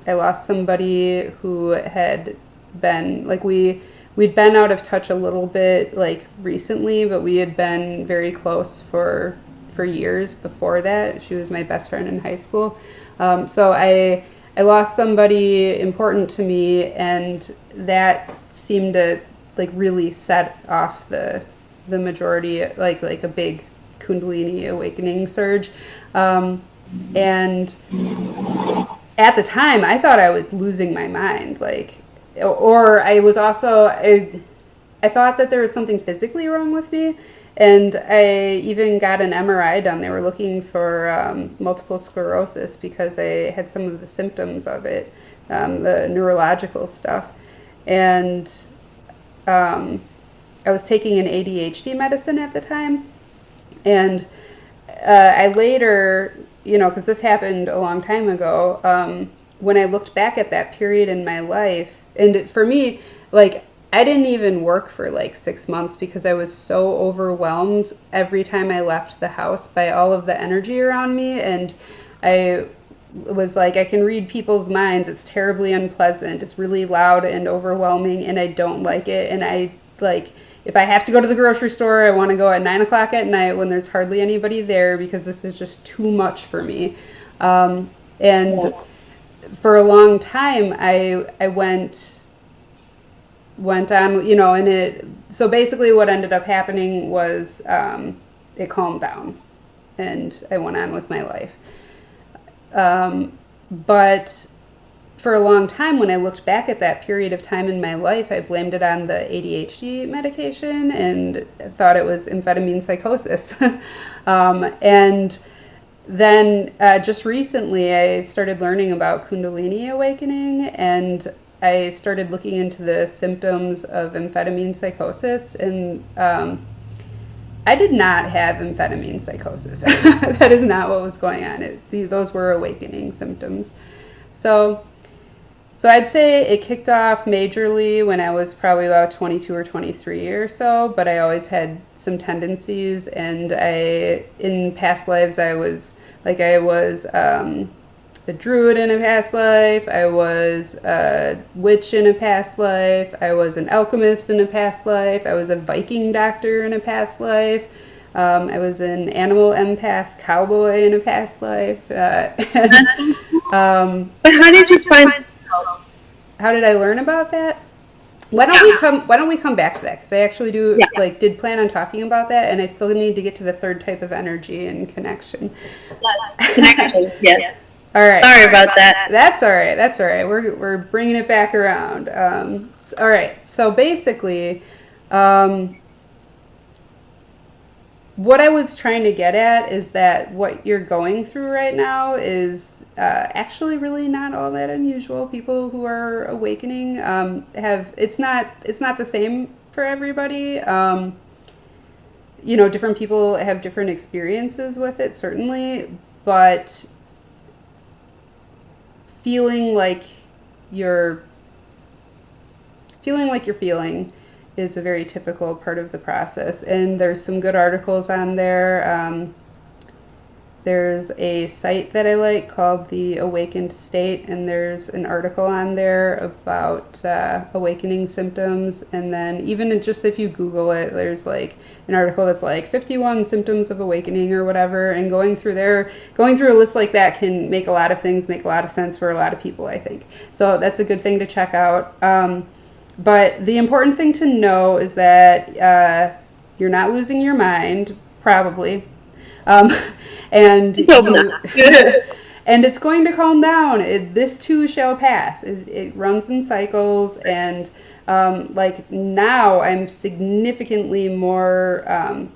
I lost somebody who had been, like, we'd been out of touch a little bit, like, recently, but we had been very close for years before that. She was my best friend in high school. So I lost somebody important to me, and that seemed to, like, really set off the majority, like a big Kundalini awakening surge. And at the time, I thought I was losing my mind, or I was also, I thought that there was something physically wrong with me, and I even got an MRI done. They were looking for multiple sclerosis because I had some of the symptoms of it, the neurological stuff. And I was taking an ADHD medicine at the time. And I later, because this happened a long time ago, when I looked back at that period in my life, and for me, like, I didn't even work for like 6 months because I was so overwhelmed every time I left the house by all of the energy around me. And I was like, I can read people's minds. It's terribly unpleasant. It's really loud and overwhelming, and I don't like it. And if I have to go to the grocery store, I want to go at 9 o'clock at night when there's hardly anybody there, because this is just too much for me. And for a long time, I went on, and so basically what ended up happening was it calmed down and I went on with my life. But for a long time, when I looked back at that period of time in my life, I blamed it on the ADHD medication and thought it was amphetamine psychosis. And then just recently, I started learning about Kundalini awakening, and I started looking into the symptoms of amphetamine psychosis, and I did not have amphetamine psychosis. That is not what was going on. Those were awakening symptoms. So I'd say it kicked off majorly when I was probably about 22 or 23 or so, but I always had some tendencies, and in past lives, I was a druid in a past life, I was a witch in a past life, I was an alchemist in a past life, I was a Viking doctor in a past life, I was an animal empath cowboy in a past life. But
how did you find?
How did I learn about that? Why don't we come back to that? Because I actually did plan on talking about that, and I still need to get to the third type of energy and connection.
Yes, connection. Yes.
All right.
Sorry about that.
That's all right. That's all right. We're bringing it back around. All right. So basically, what I was trying to get at is that what you're going through right now is actually really not all that unusual. People who are awakening have it's not the same for everybody. Different people have different experiences with it, certainly, but feeling like you're feeling is a very typical part of the process. And there's some good articles on there. There's a site that I like called The Awakened State, and there's an article on there about awakening symptoms. And then even just if you Google it, there's like an article that's like 51 symptoms of awakening or whatever. And going through a list like that can make a lot of things make a lot of sense for a lot of people, I think. So that's a good thing to check out. But the important thing to know is that you're not losing your mind, probably. And and it's going to calm down. This too shall pass. It runs in cycles, and like now I'm significantly more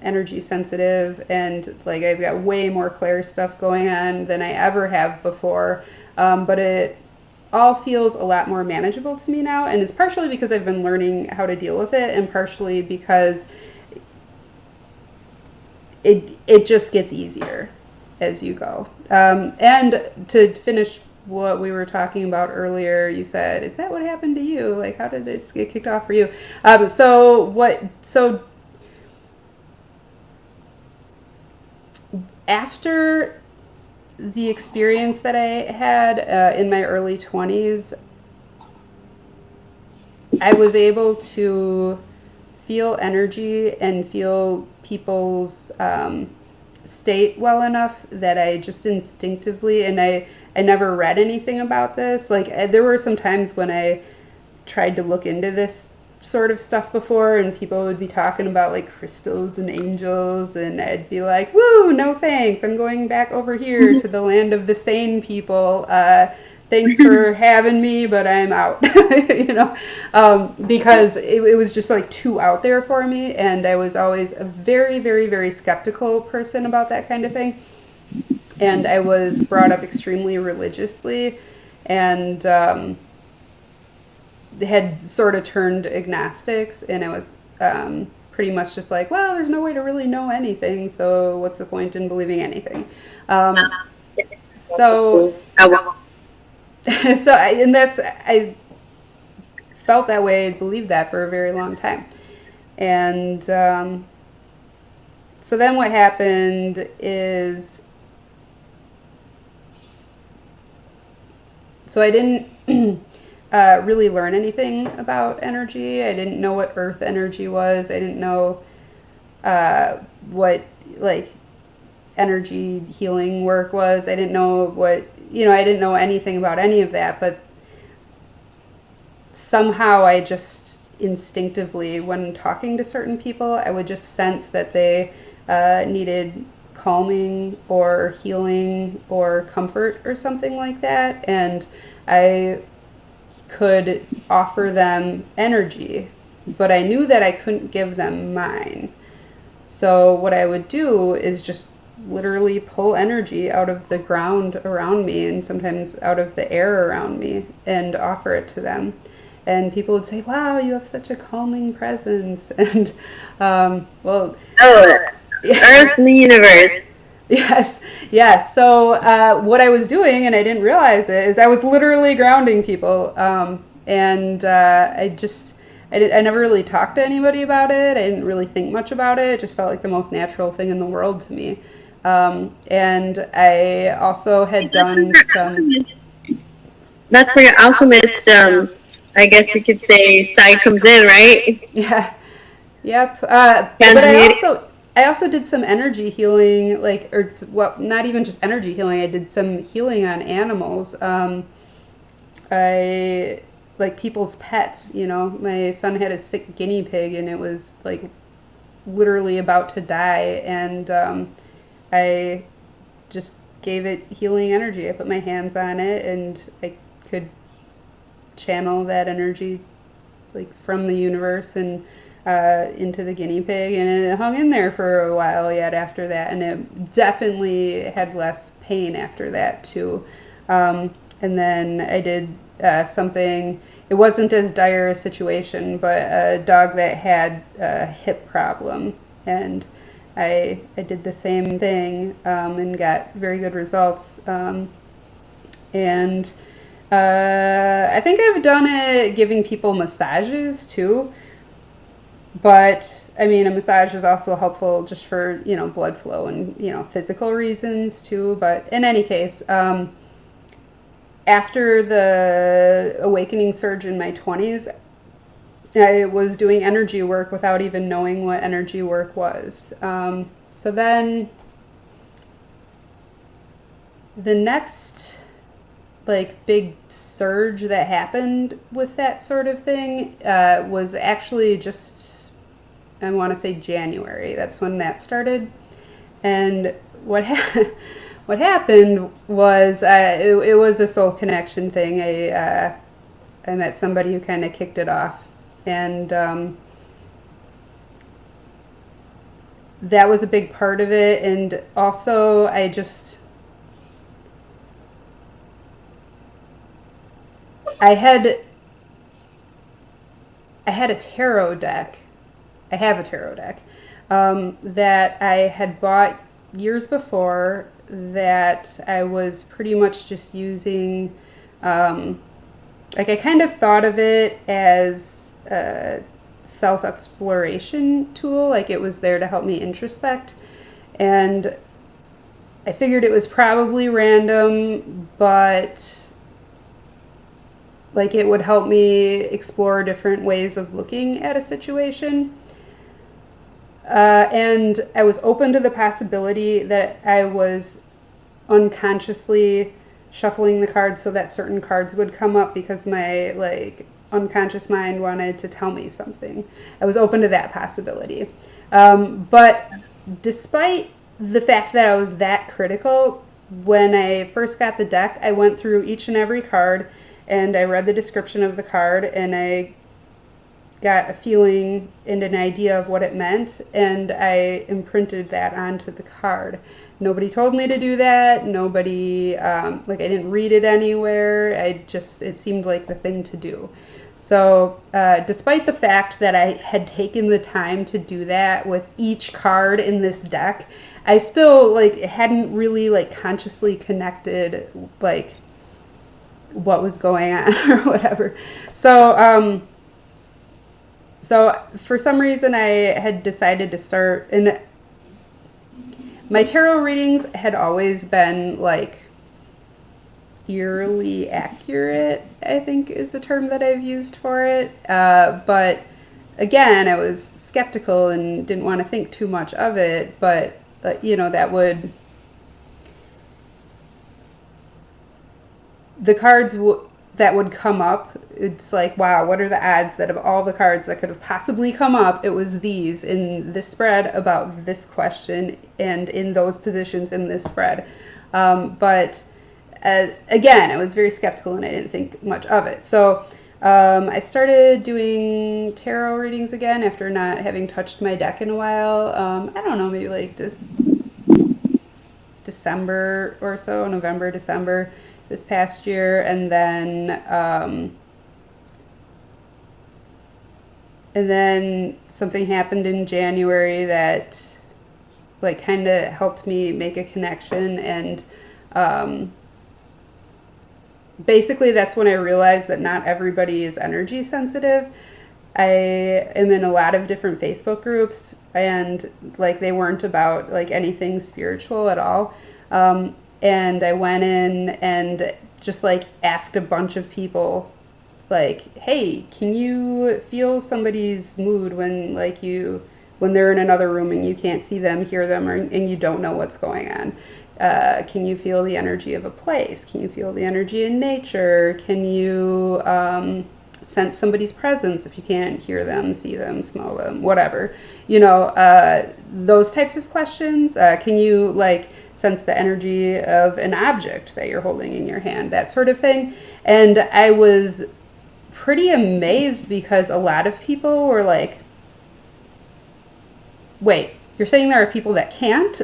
energy sensitive, and like I've got way more clair stuff going on than I ever have before. But it all feels a lot more manageable to me now, and it's partially because I've been learning how to deal with it, and partially because it just gets easier as you go. And to finish what we were talking about earlier, you said, is that what happened to you? Like, how did this get kicked off for you? So after the experience that I had in my early 20s, I was able to feel energy and feel people's state well enough that I just instinctively, and I never read anything about this. Like, there were some times when I tried to look into this sort of stuff before, and people would be talking about like crystals and angels, and I'd be like, woo, no thanks, I'm going back over here to the land of the sane people. Thanks for having me, but I'm out. Because it was just like too out there for me, and I was always a very, very, very skeptical person about that kind of thing. And I was brought up extremely religiously, and had sort of turned agnostics, and I was pretty much just like, well, there's no way to really know anything, so what's the point in believing anything? I felt that way, believed that for a very long time. And so then what happened is, so I didn't really learn anything about energy. I didn't know what earth energy was. I didn't know what like energy healing work was. I didn't know what, I didn't know anything about any of that, but somehow I just instinctively, when talking to certain people, I would just sense that they needed calming or healing or comfort or something like that, and I could offer them energy, but I knew that I couldn't give them mine. So what I would do is just literally pull energy out of the ground around me, and sometimes out of the air around me, and offer it to them. And people would say, wow, you have such a calming presence. And Earth
and the universe.
Yes. So what I was doing, and I didn't realize it, is I was literally grounding people. And I never really talked to anybody about it. I didn't really think much about it. It just felt like the most natural thing in the world to me. And I also had done some...
That's where your alchemist, I guess you could say, side comes in, right?
Yeah. Yep. But I also did some energy healing, not even just energy healing. I did some healing on animals. I like people's pets. You know, my son had a sick guinea pig, and it was like literally about to die, and I just gave it healing energy. I put my hands on it, and I could channel that energy like from the universe and into the guinea pig, and it hung in there for a while yet after that, and it definitely had less pain after that too. And then I did something, it wasn't as dire a situation, but a dog that had a hip problem, and I did the same thing and got very good results. And I think I've done it giving people massages too. But I mean, a massage is also helpful just for, you know, blood flow and, you know, physical reasons too. But in any case, after the awakening surge in my 20s, I was doing energy work without even knowing what energy work was. So then the next like big surge that happened with that sort of thing was actually just, I want to say January. That's when that started. And what happened was it was a soul connection thing. I met somebody who kind of kicked it off, and that was a big part of it. And also, I had a tarot deck. I have a tarot deck that I had bought years before, that I was pretty much just using. Like, I kind of thought of it as a self-exploration tool. Like, it was there to help me introspect, and I figured it was probably random, but like it would help me explore different ways of looking at a situation. And I was open to the possibility that I was unconsciously shuffling the cards so that certain cards would come up because my like unconscious mind wanted to tell me something. I was open to that possibility. But despite the fact that I was that critical, when I first got the deck, I went through each and every card and I read the description of the card, and I got a feeling and an idea of what it meant, and I imprinted that onto the card. Nobody told me to do that. Nobody, like, I didn't read it anywhere. It seemed like the thing to do. So despite the fact that I had taken the time to do that with each card in this deck, I still like hadn't really like consciously connected like what was going on or whatever. So so for some reason I had decided to start, and my tarot readings had always been like eerily accurate, I think is the term that I've used for it. But again, I was skeptical and didn't want to think too much of it, but you know, the cards that would come up, it's like, wow, what are the odds that of all the cards that could have possibly come up, it was these in this spread about this question and in those positions in this spread. But again, I was very skeptical and I didn't think much of it. So I started doing tarot readings again after not having touched my deck in a while. I don't know, maybe like December or so, November, December this past year. And then something happened in January that like kind of helped me make a connection, and basically that's when I realized that not everybody is energy sensitive. I am in a lot of different Facebook groups, and like they weren't about like anything spiritual at all. And I went in and just like asked a bunch of people, like, hey, can you feel somebody's mood when they're in another room and you can't see them, hear them, and you don't know what's going on? Can you feel the energy of a place? Can you feel the energy in nature? Can you sense somebody's presence if you can't hear them, see them, smell them, whatever. Those types of questions. Can you like sense the energy of an object that you're holding in your hand? That sort of thing. And I was pretty amazed because a lot of people were like, wait, you're saying there are people that can't?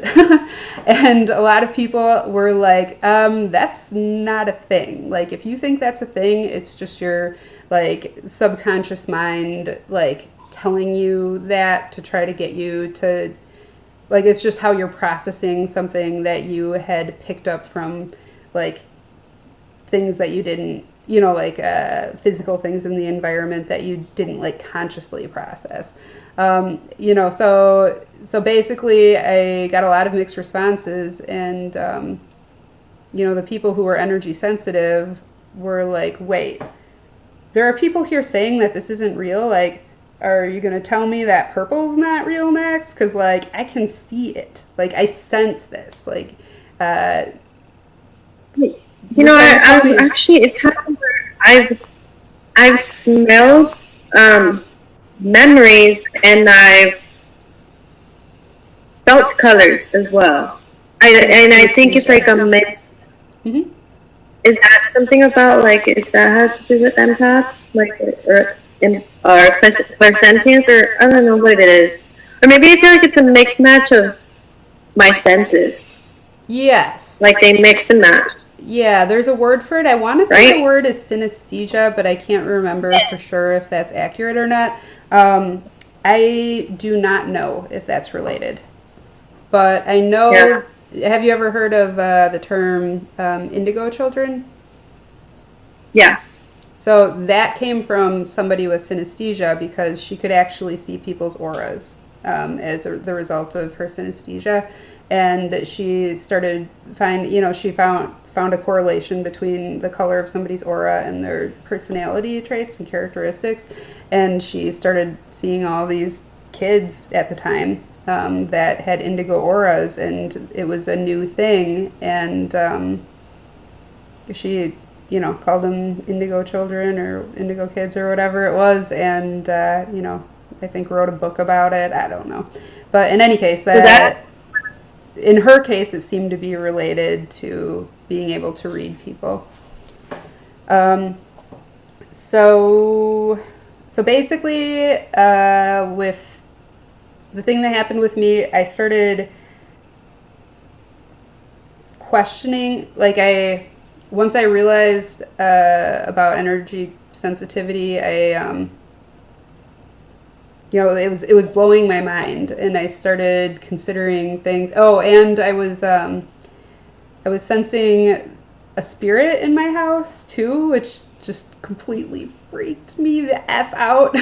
And a lot of people were like, that's not a thing. Like, if you think that's a thing, it's just your like subconscious mind like telling you that to try to get you to like, it's just how you're processing something that you had picked up from like things that you didn't, like physical things in the environment that you didn't like consciously process. So basically I got a lot of mixed responses, and the people who were energy sensitive were like, wait, there are people here saying that this isn't real. Like, are you going to tell me that purple's not real, Max? Because like I can see it, like I sense this, like
I actually, it's happened where I've smelled memories, and I've felt colors as well. I think it's like a mix.
Mm-hmm.
Is that something about like, is that has to do with empath, like, or clairsentience, or I don't know what it is, or maybe I feel like it's a mixed match of my senses.
Yes.
Like they mix and match.
Yeah, there's a word for it. I want to say the word is synesthesia, but I can't remember for sure if that's accurate or not. I do not know if that's related. But I know, have you ever heard of the term indigo children?
Yeah.
So that came from somebody with synesthesia because she could actually see people's auras as the result of her synesthesia. And she started she found a correlation between the color of somebody's aura and their personality traits and characteristics. And she started seeing all these kids at the time that had indigo auras, and it was a new thing. And she, called them indigo children or indigo kids or whatever it was. And, I think wrote a book about it. I don't know. But in any case, in her case, it seemed to be related to being able to read people. So basically, with the thing that happened with me, I started questioning, once I realized about energy sensitivity, it was blowing my mind, and I started considering things. Oh, and I was sensing a spirit in my house too, which just completely freaked me the F out.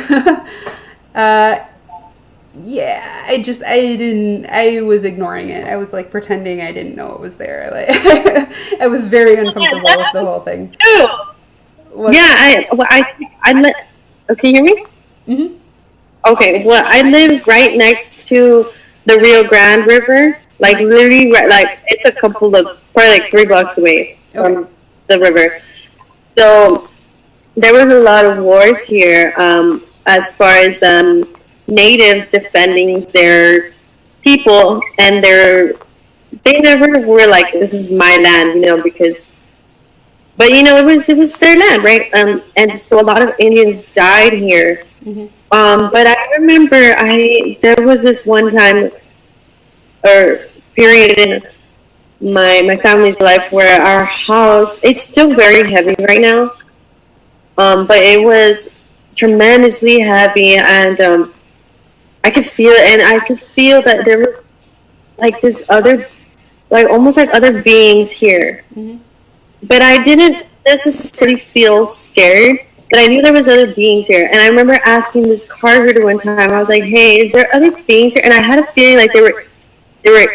Yeah, I was ignoring it. I was like pretending I didn't know it was there. Like, I was very uncomfortable with the whole thing.
Okay, you hear me?
Mm-hmm.
Okay, well, I live right next to the Rio Grande River, like literally, like it's a couple of, probably like 3 blocks away from the river. So there was a lot of wars here, as far as natives defending their people, and they never were like, this is my land, because, but it was their land, right? And so a lot of Indians died here.
Mm-hmm.
But I remember there was this one time or period in my family's life where our house, it's still very heavy right now, but it was tremendously heavy, and I could feel it, and I could feel that there was like this other, like almost like other beings here.
Mm-hmm.
But I didn't necessarily feel scared. But I knew there was other beings here. And I remember asking this carpenter one time, I was like, hey, is there other beings here? And I had a feeling like they were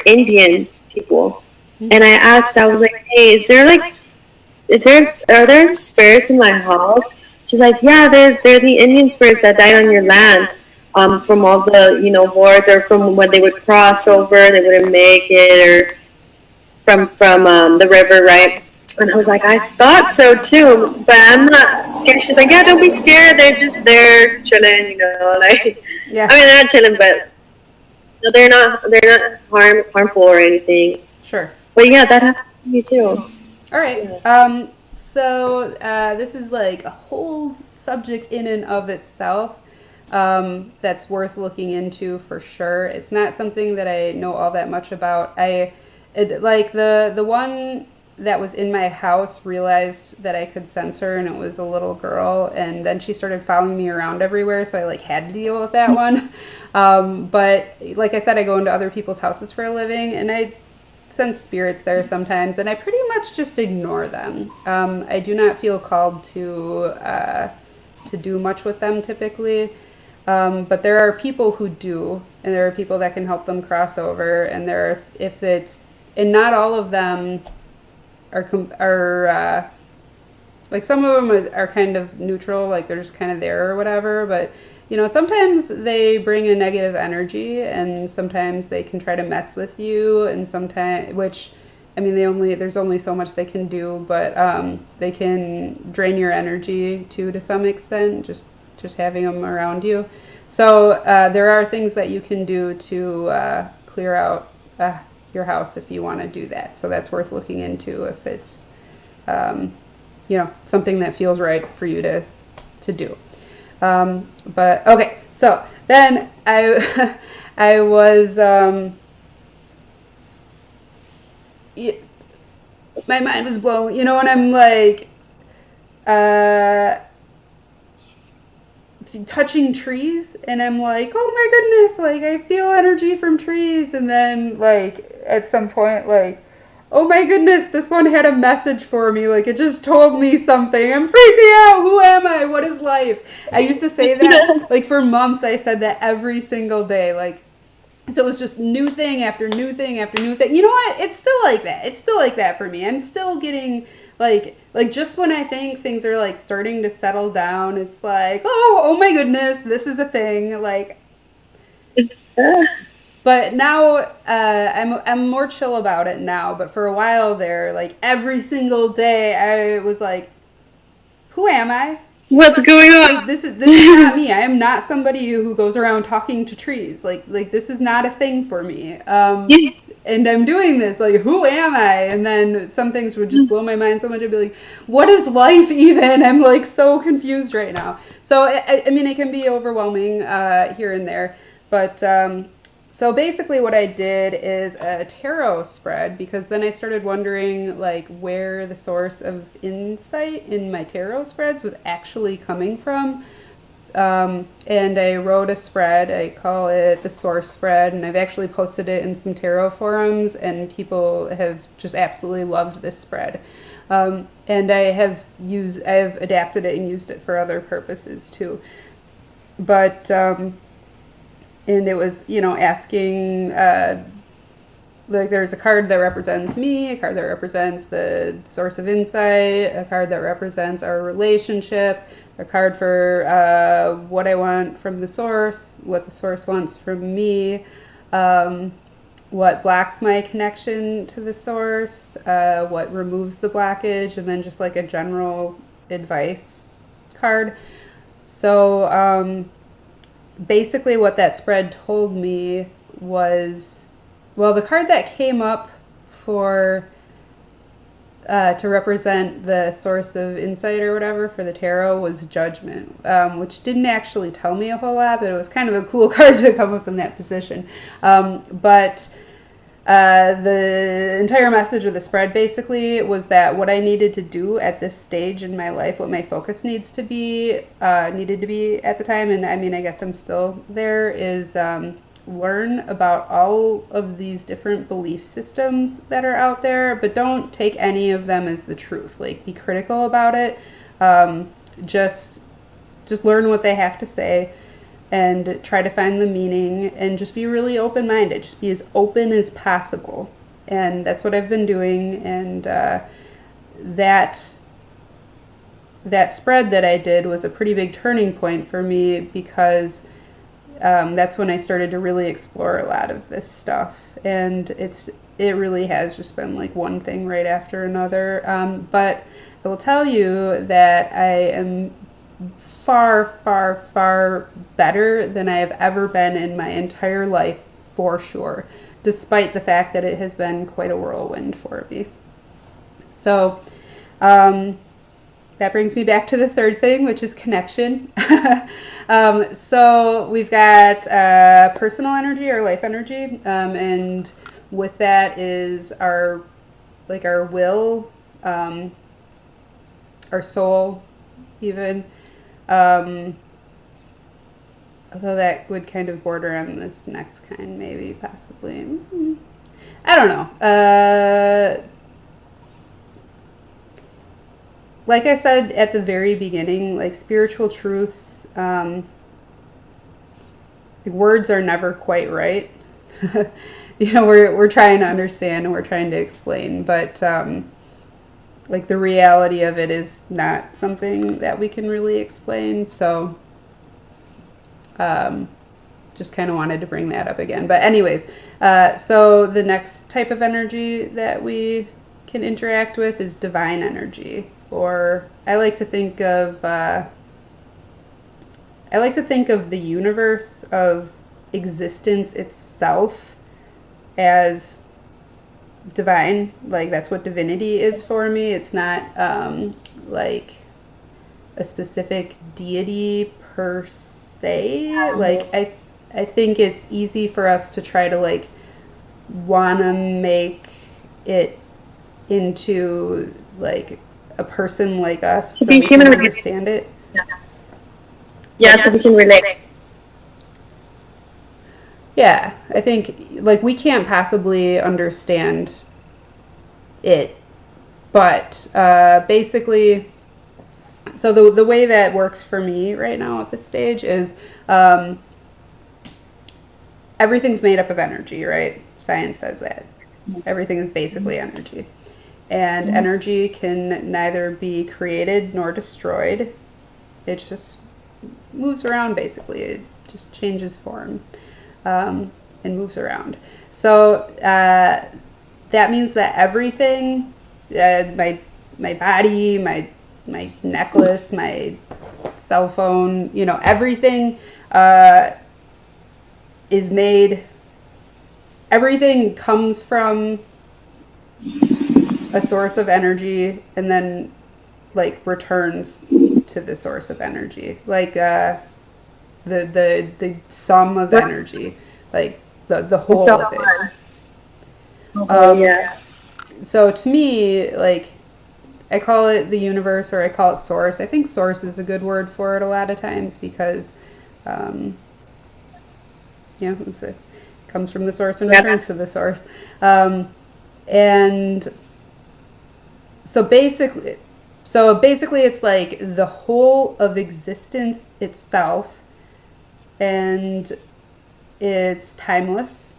Indian people. Mm-hmm. And I was like, hey, are there spirits in my house? She's like, yeah, they're the Indian spirits that died on your land, from all the, wars, or from when they would cross over, they wouldn't make it, or from the river, right? And I was like, I thought so too, but I'm not scared. She's like, yeah, don't be scared. They're just there chilling, you know. Like, I
Yeah.
mean, they're not chilling, but no, they're not harmful or anything.
Sure.
But yeah, that happened to me too.
All right.
Yeah.
So this is like a whole subject in and of itself, that's worth looking into for sure. It's not something that I know all that much about. Like the one that was in my house realized that I could sense her, and it was a little girl, and then she started following me around everywhere, so I like had to deal with that one. But like I said, I go into other people's houses for a living, and I sense spirits there sometimes, and I pretty much just ignore them. I do not feel called to do much with them typically, but there are people who do, and there are people that can help them cross over, and there are, if it's, and not all of them are like, some of them are kind of neutral, like they're just kind of there or whatever, but you know, sometimes they bring a negative energy, and sometimes they can try to mess with you, and sometimes, which, I mean, there's only so much they can do, but they can drain your energy too, to some extent, just having them around you. So there are things that you can do to clear out your house if you want to do that. So that's worth looking into if it's you know, something that feels right for you to do. But okay, so then I was my mind was blown, you know, and I'm like touching trees, and I'm like, oh my goodness, like I feel energy from trees, and then like at some point, like, oh my goodness, this one had a message for me. Like, it just told me something. I'm freaking out. Who am I? What is life? I used to say that, like, for months, I said that every single day. Like, so it was just new thing after new thing after new thing. You know what? It's still like that. It's still like that for me. I'm still getting, like just when I think things are, like, starting to settle down, it's like, oh my goodness, this is a thing. Like, but now I'm more chill about it now. But for a while there, like every single day, I was like, "Who am I?
What's going on?
This is not me. I am not somebody who goes around talking to trees. Like this is not a thing for me. And I'm doing this. Like, who am I?" And then some things would just blow my mind so much. I'd be like, "What is life even?" I'm like so confused right now. So I mean, it can be overwhelming here and there, but. So basically what I did is a tarot spread, because then I started wondering like where the source of insight in my tarot spreads was actually coming from. And I wrote a spread. I call it the source spread, and I've actually posted it in some tarot forums, and people have just absolutely loved this spread. And I've adapted it and used it for other purposes too. But and it was, you know, asking, like there's a card that represents me, a card that represents the source of insight, a card that represents our relationship, a card for what I want from the source, what the source wants from me, what blocks my connection to the source, what removes the blockage, and then just like a general advice card. So basically what that spread told me was, well, the card that came up for to represent the source of insight or whatever for the tarot was Judgment, which didn't actually tell me a whole lot, but it was kind of a cool card to come up in that position. But the entire message of the spread basically was that what I needed to do at this stage in my life, what my focus needed to be at the time, and I mean, I guess I'm still there, is learn about all of these different belief systems that are out there, but don't take any of them as the truth. Like, be critical about it. Just learn what they have to say, and try to find the meaning, and just be really open-minded. Just be as open as possible. And that's what I've been doing. And that spread that I did was a pretty big turning point for me, because that's when I started to really explore a lot of this stuff. And it really has just been like one thing right after another. But I will tell you that I am far, far, far better than I have ever been in my entire life, for sure, despite the fact that it has been quite a whirlwind for me. So, that brings me back to the third thing, which is connection. So we've got personal energy or life energy, and with that is our will, our soul, even. Although that would kind of border on this next kind, maybe, possibly. I don't know. Like I said at the very beginning, like spiritual truths, words are never quite right. We're trying to understand and we're trying to explain, but like the reality of it is not something that we can really explain. So just kind of wanted to bring that up again. But anyways, so the next type of energy that we can interact with is divine energy, or I like to think of the universe, of existence itself, as divine. Like that's what divinity is for me. It's not like a specific deity per se. Like I think it's easy for us to try to like wanna make it into like a person like us, so we can understand it.
Yeah, so we can relate.
Yeah, I think like we can't possibly understand it, but basically, so the way that works for me right now at this stage is everything's made up of energy, right? Science says that everything is basically energy. And energy can neither be created nor destroyed. It just moves around, basically. It just changes form and moves around. So that means that everything, my body, my necklace, my cell phone, everything is made. Everything comes from a source of energy and then like returns to the source of energy, like the sum of energy, like the whole of it.
Yes.
So to me, like I call it the universe, or I call it source. I think source is a good word for it a lot of times because it comes from the source and returns to the source. And so basically it's like the whole of existence itself, and it's timeless.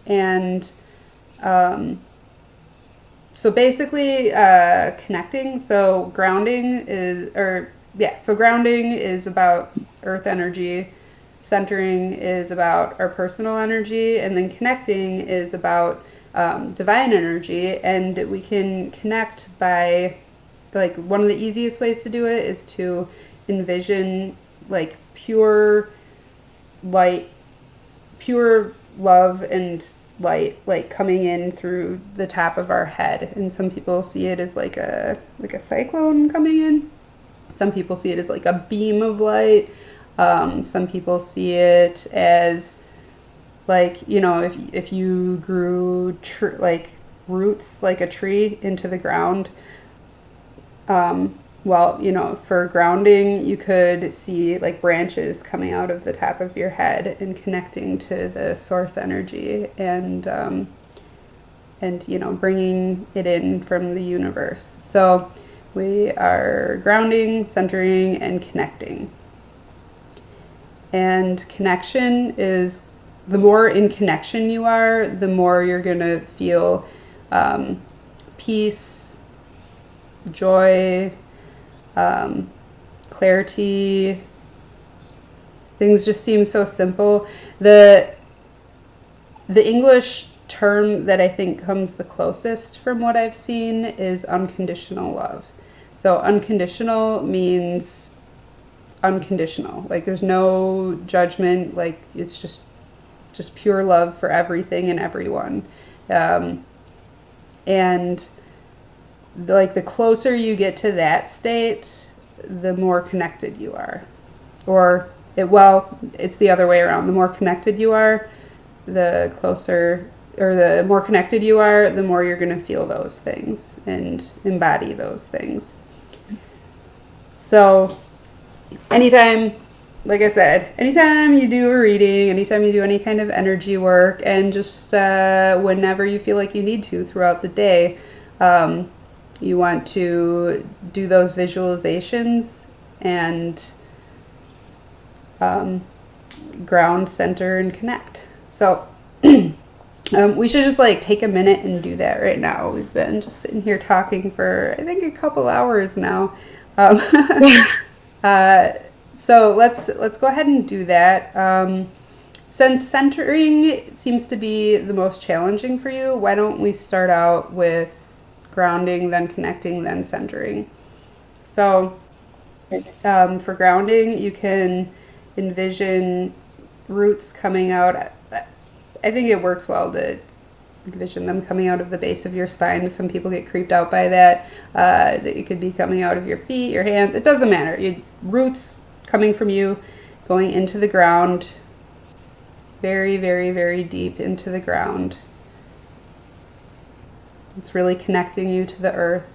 And so basically connecting, so grounding is about earth energy, centering is about our personal energy, and then connecting is about divine energy. And we can connect by, like, one of the easiest ways to do it is to envision like pure light, pure love and light, like coming in through the top of our head. And some people see it as like a cyclone coming in. Some people see it as like a beam of light. Some people see it as like, if you grew like roots like a tree into the ground. For grounding, you could see like branches coming out of the top of your head and connecting to the source energy, and bringing it in from the universe. So we are grounding, centering, and connecting. And connection is, the more in connection you are, the more you're going to feel peace, joy, clarity, Things just seem so simple. The English term that I think comes the closest from what I've seen is unconditional love. So unconditional means unconditional. Like there's no judgment. Like it's just pure love for everything and everyone. And like the closer you get to that state, the more connected you are. Or it's the other way around. The more connected you are, the closer, or the more connected you are, the more you're going to feel those things and embody those things. So anytime, like I said, anytime you do a reading, anytime you do any kind of energy work, and just whenever you feel like you need to throughout the day, you want to do those visualizations and ground, center, and connect. So we should just like take a minute and do that right now. We've been just sitting here talking for I think a couple hours now. So let's go ahead and do that. Since centering seems to be the most challenging for you, why don't we start out with grounding, then connecting, then centering. So for grounding, you can envision roots coming out. I think it works well to envision them coming out of the base of your spine. Some people get creeped out by that. It could be coming out of your feet, your hands. It doesn't matter. Roots coming from you, going into the ground, very, very, very deep into the ground. It's really connecting you to the earth.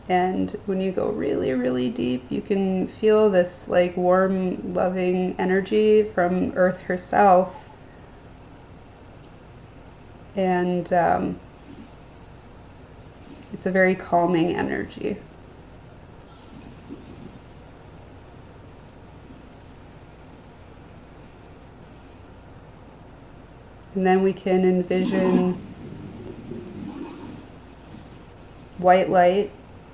And when you go really, really deep, you can feel this like warm, loving energy from Earth herself. And it's a very calming energy. And then we can envision white light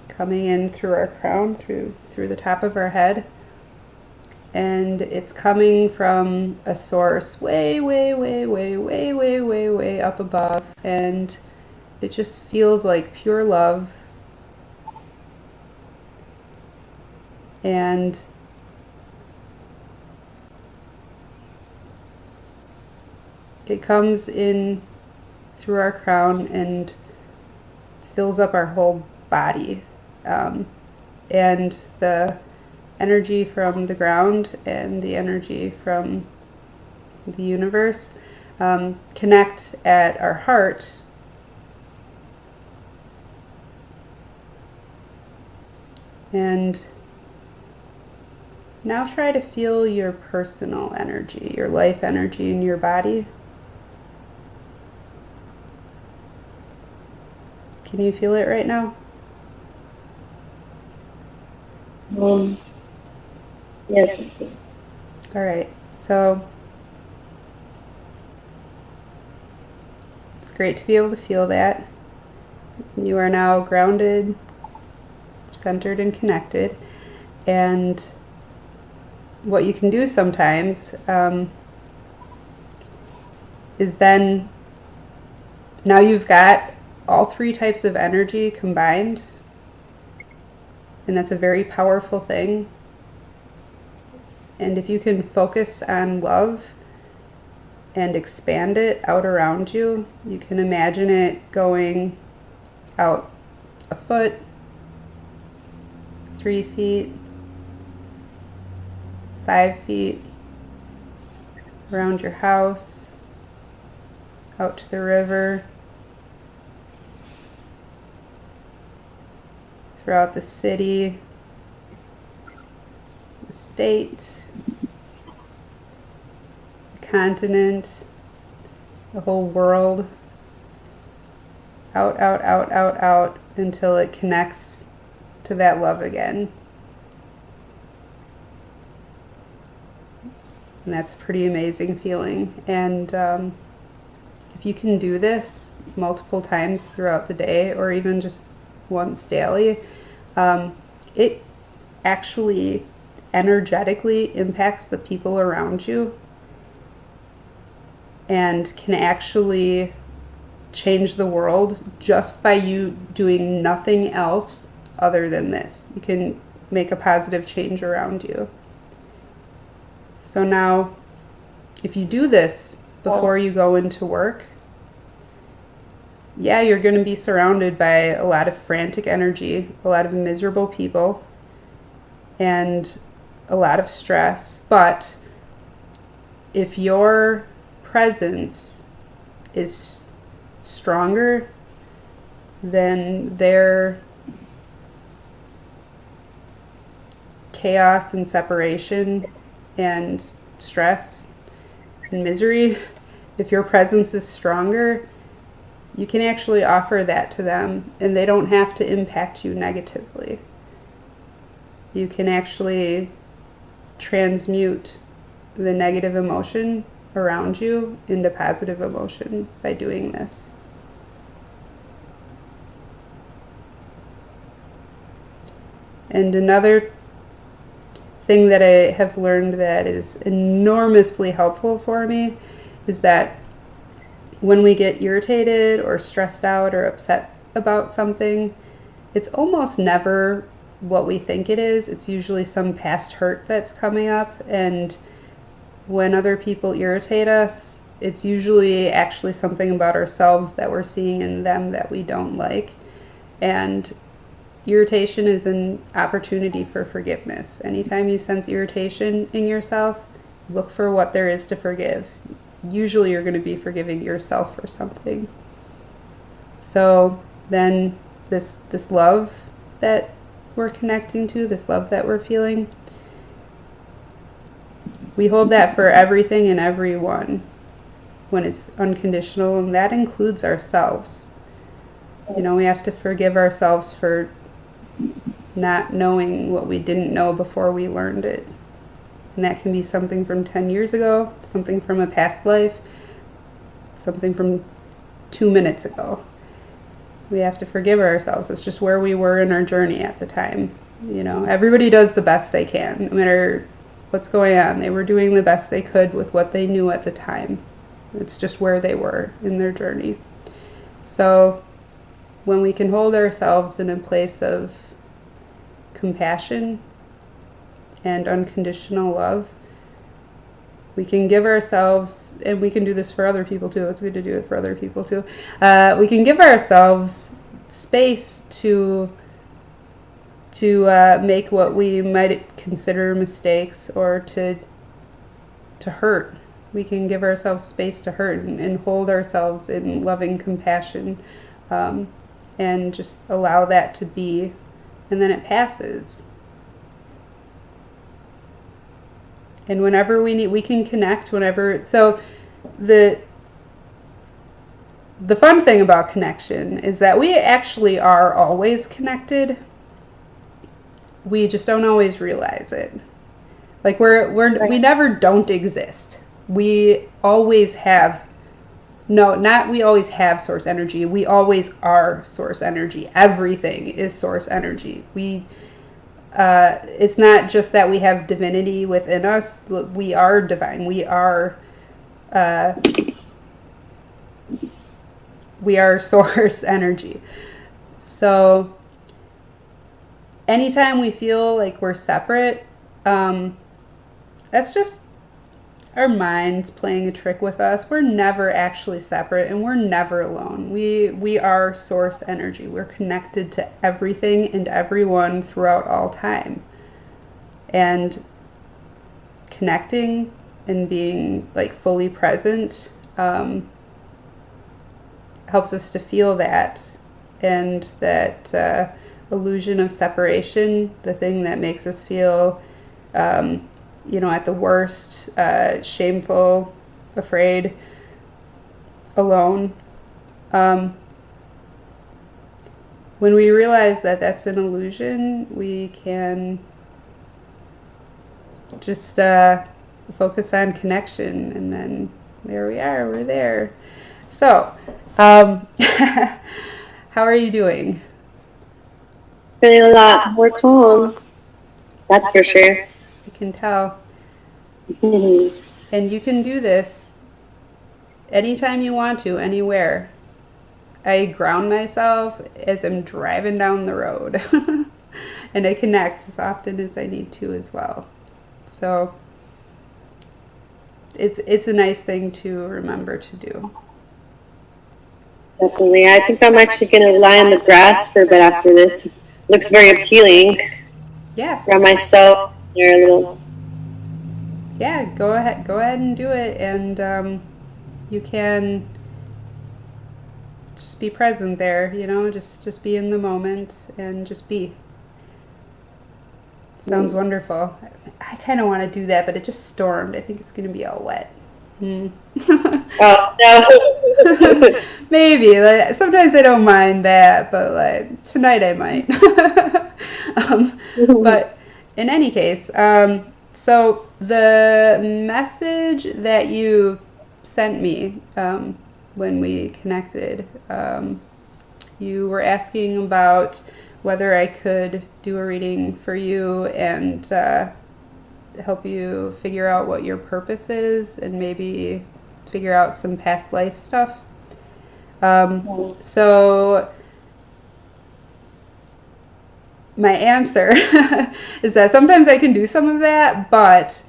coming in through our crown, through the top of our head. And it's coming from a source way, way, way, way, way, way, way, way up above. And it just feels like pure love. And it comes in through our crown and fills up our whole body. And the energy from the ground and the energy from the universe connect at our heart. And now try to feel your personal energy, your life energy in your body. Can you feel it right now?
Yes.
All right, so it's great to be able to feel that. You are now grounded, centered, and connected. And what you can do sometimes is then, now you've got all three types of energy combined, and that's a very powerful thing. And if you can focus on love and expand it out around you, you can imagine it going out a foot, 3 feet, 5 feet, around your house, out to the river, throughout the city, the state, the continent, the whole world, out, out, out, out, out, until it connects to that love again. And that's a pretty amazing feeling. And if you can do this multiple times throughout the day, or even just once daily, it actually energetically impacts the people around you and can actually change the world just by you doing nothing else other than this. You can make a positive change around you. So now, if you do this before you go into work, yeah, you're going to be surrounded by a lot of frantic energy, a lot of miserable people, and a lot of stress. But if your presence is stronger than their chaos and separation and stress and misery, if your presence is stronger, you can actually offer that to them and they don't have to impact you negatively. You can actually transmute the negative emotion around you into positive emotion by doing this. And another thing that I have learned that is enormously helpful for me is that when we get irritated or stressed out or upset about something, it's almost never what we think it is. It's usually some past hurt that's coming up. And when other people irritate us, it's usually actually something about ourselves that we're seeing in them that we don't like. And irritation is an opportunity for forgiveness. Anytime you sense irritation in yourself, look for what there is to forgive. Usually you're going to be forgiving yourself for something. So then this love that we're connecting to, this love that we're feeling, we hold that for everything and everyone when it's unconditional, and that includes ourselves. You know, we have to forgive ourselves for not knowing what we didn't know before we learned it. And that can be something from 10 years ago, something from a past life, something from 2 minutes ago. We have to forgive ourselves. It's just where we were in our journey at the time. You know, everybody does the best they can, no matter what's going on. They were doing the best they could with what they knew at the time. It's just where they were in their journey. So when we can hold ourselves in a place of compassion and unconditional love, we can give ourselves, and we can do this for other people too, it's good to do it for other people too, we can give ourselves space to make what we might consider mistakes or to hurt. We can give ourselves space to hurt and hold ourselves in loving compassion, and just allow that to be, and then it passes. And whenever we need, we can connect whenever. So the fun thing about connection is that we actually are always connected. We just don't always realize it. Like we never don't exist. We always have, no, not we always have source energy. We always are source energy. Everything is source energy. It's not just that we have divinity within us. We are divine. We are source energy. So anytime we feel like we're separate, that's just our mind's playing a trick with us. We're never actually separate, and we're never alone. We are source energy. We're connected to everything and everyone throughout all time. And connecting and being like fully present helps us to feel that, and that illusion of separation, the thing that makes us feel at the worst, shameful, afraid, alone. When we realize that that's an illusion, we can just focus on connection, and then there we are, we're there. So, how are you doing?
Feeling a lot more calm, that's for sure.
I can tell.
Mhm.
And you can do this anytime you want to, anywhere. I ground myself as I'm driving down the road. And I connect as often as I need to as well. So it's a nice thing to remember to do.
Definitely. I think I'm actually going to lie on the grass for a bit after this. Looks very appealing.
Yes.
Around myself. There a little.
Yeah, go ahead and do it, and you can just be present there. You know, just be in the moment and just be. Sounds wonderful. I kind of want to do that, but it just stormed. I think it's going to be all wet.
Oh, no.
Maybe. Like, sometimes I don't mind that, but like tonight I might. But in any case, so the message that you sent me when we connected, you were asking about whether I could do a reading for you and help you figure out what your purpose is and maybe figure out some past life stuff. So my answer is that sometimes I can do some of that, but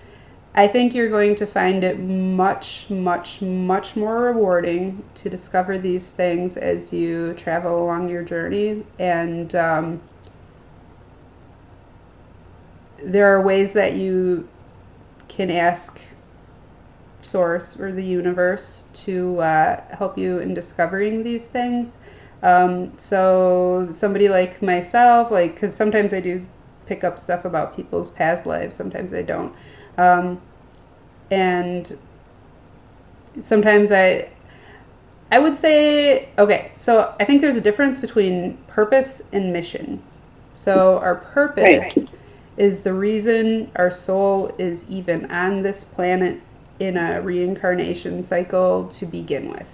I think you're going to find it much, much, much more rewarding to discover these things as you travel along your journey. And there are ways that you can ask Source or the universe to help you in discovering these things. So somebody like myself, like, because sometimes I do pick up stuff about people's past lives, sometimes I don't. And sometimes I would say, okay, so I think there's a difference between purpose and mission. So our purpose is the reason our soul is even on this planet in a reincarnation cycle to begin with.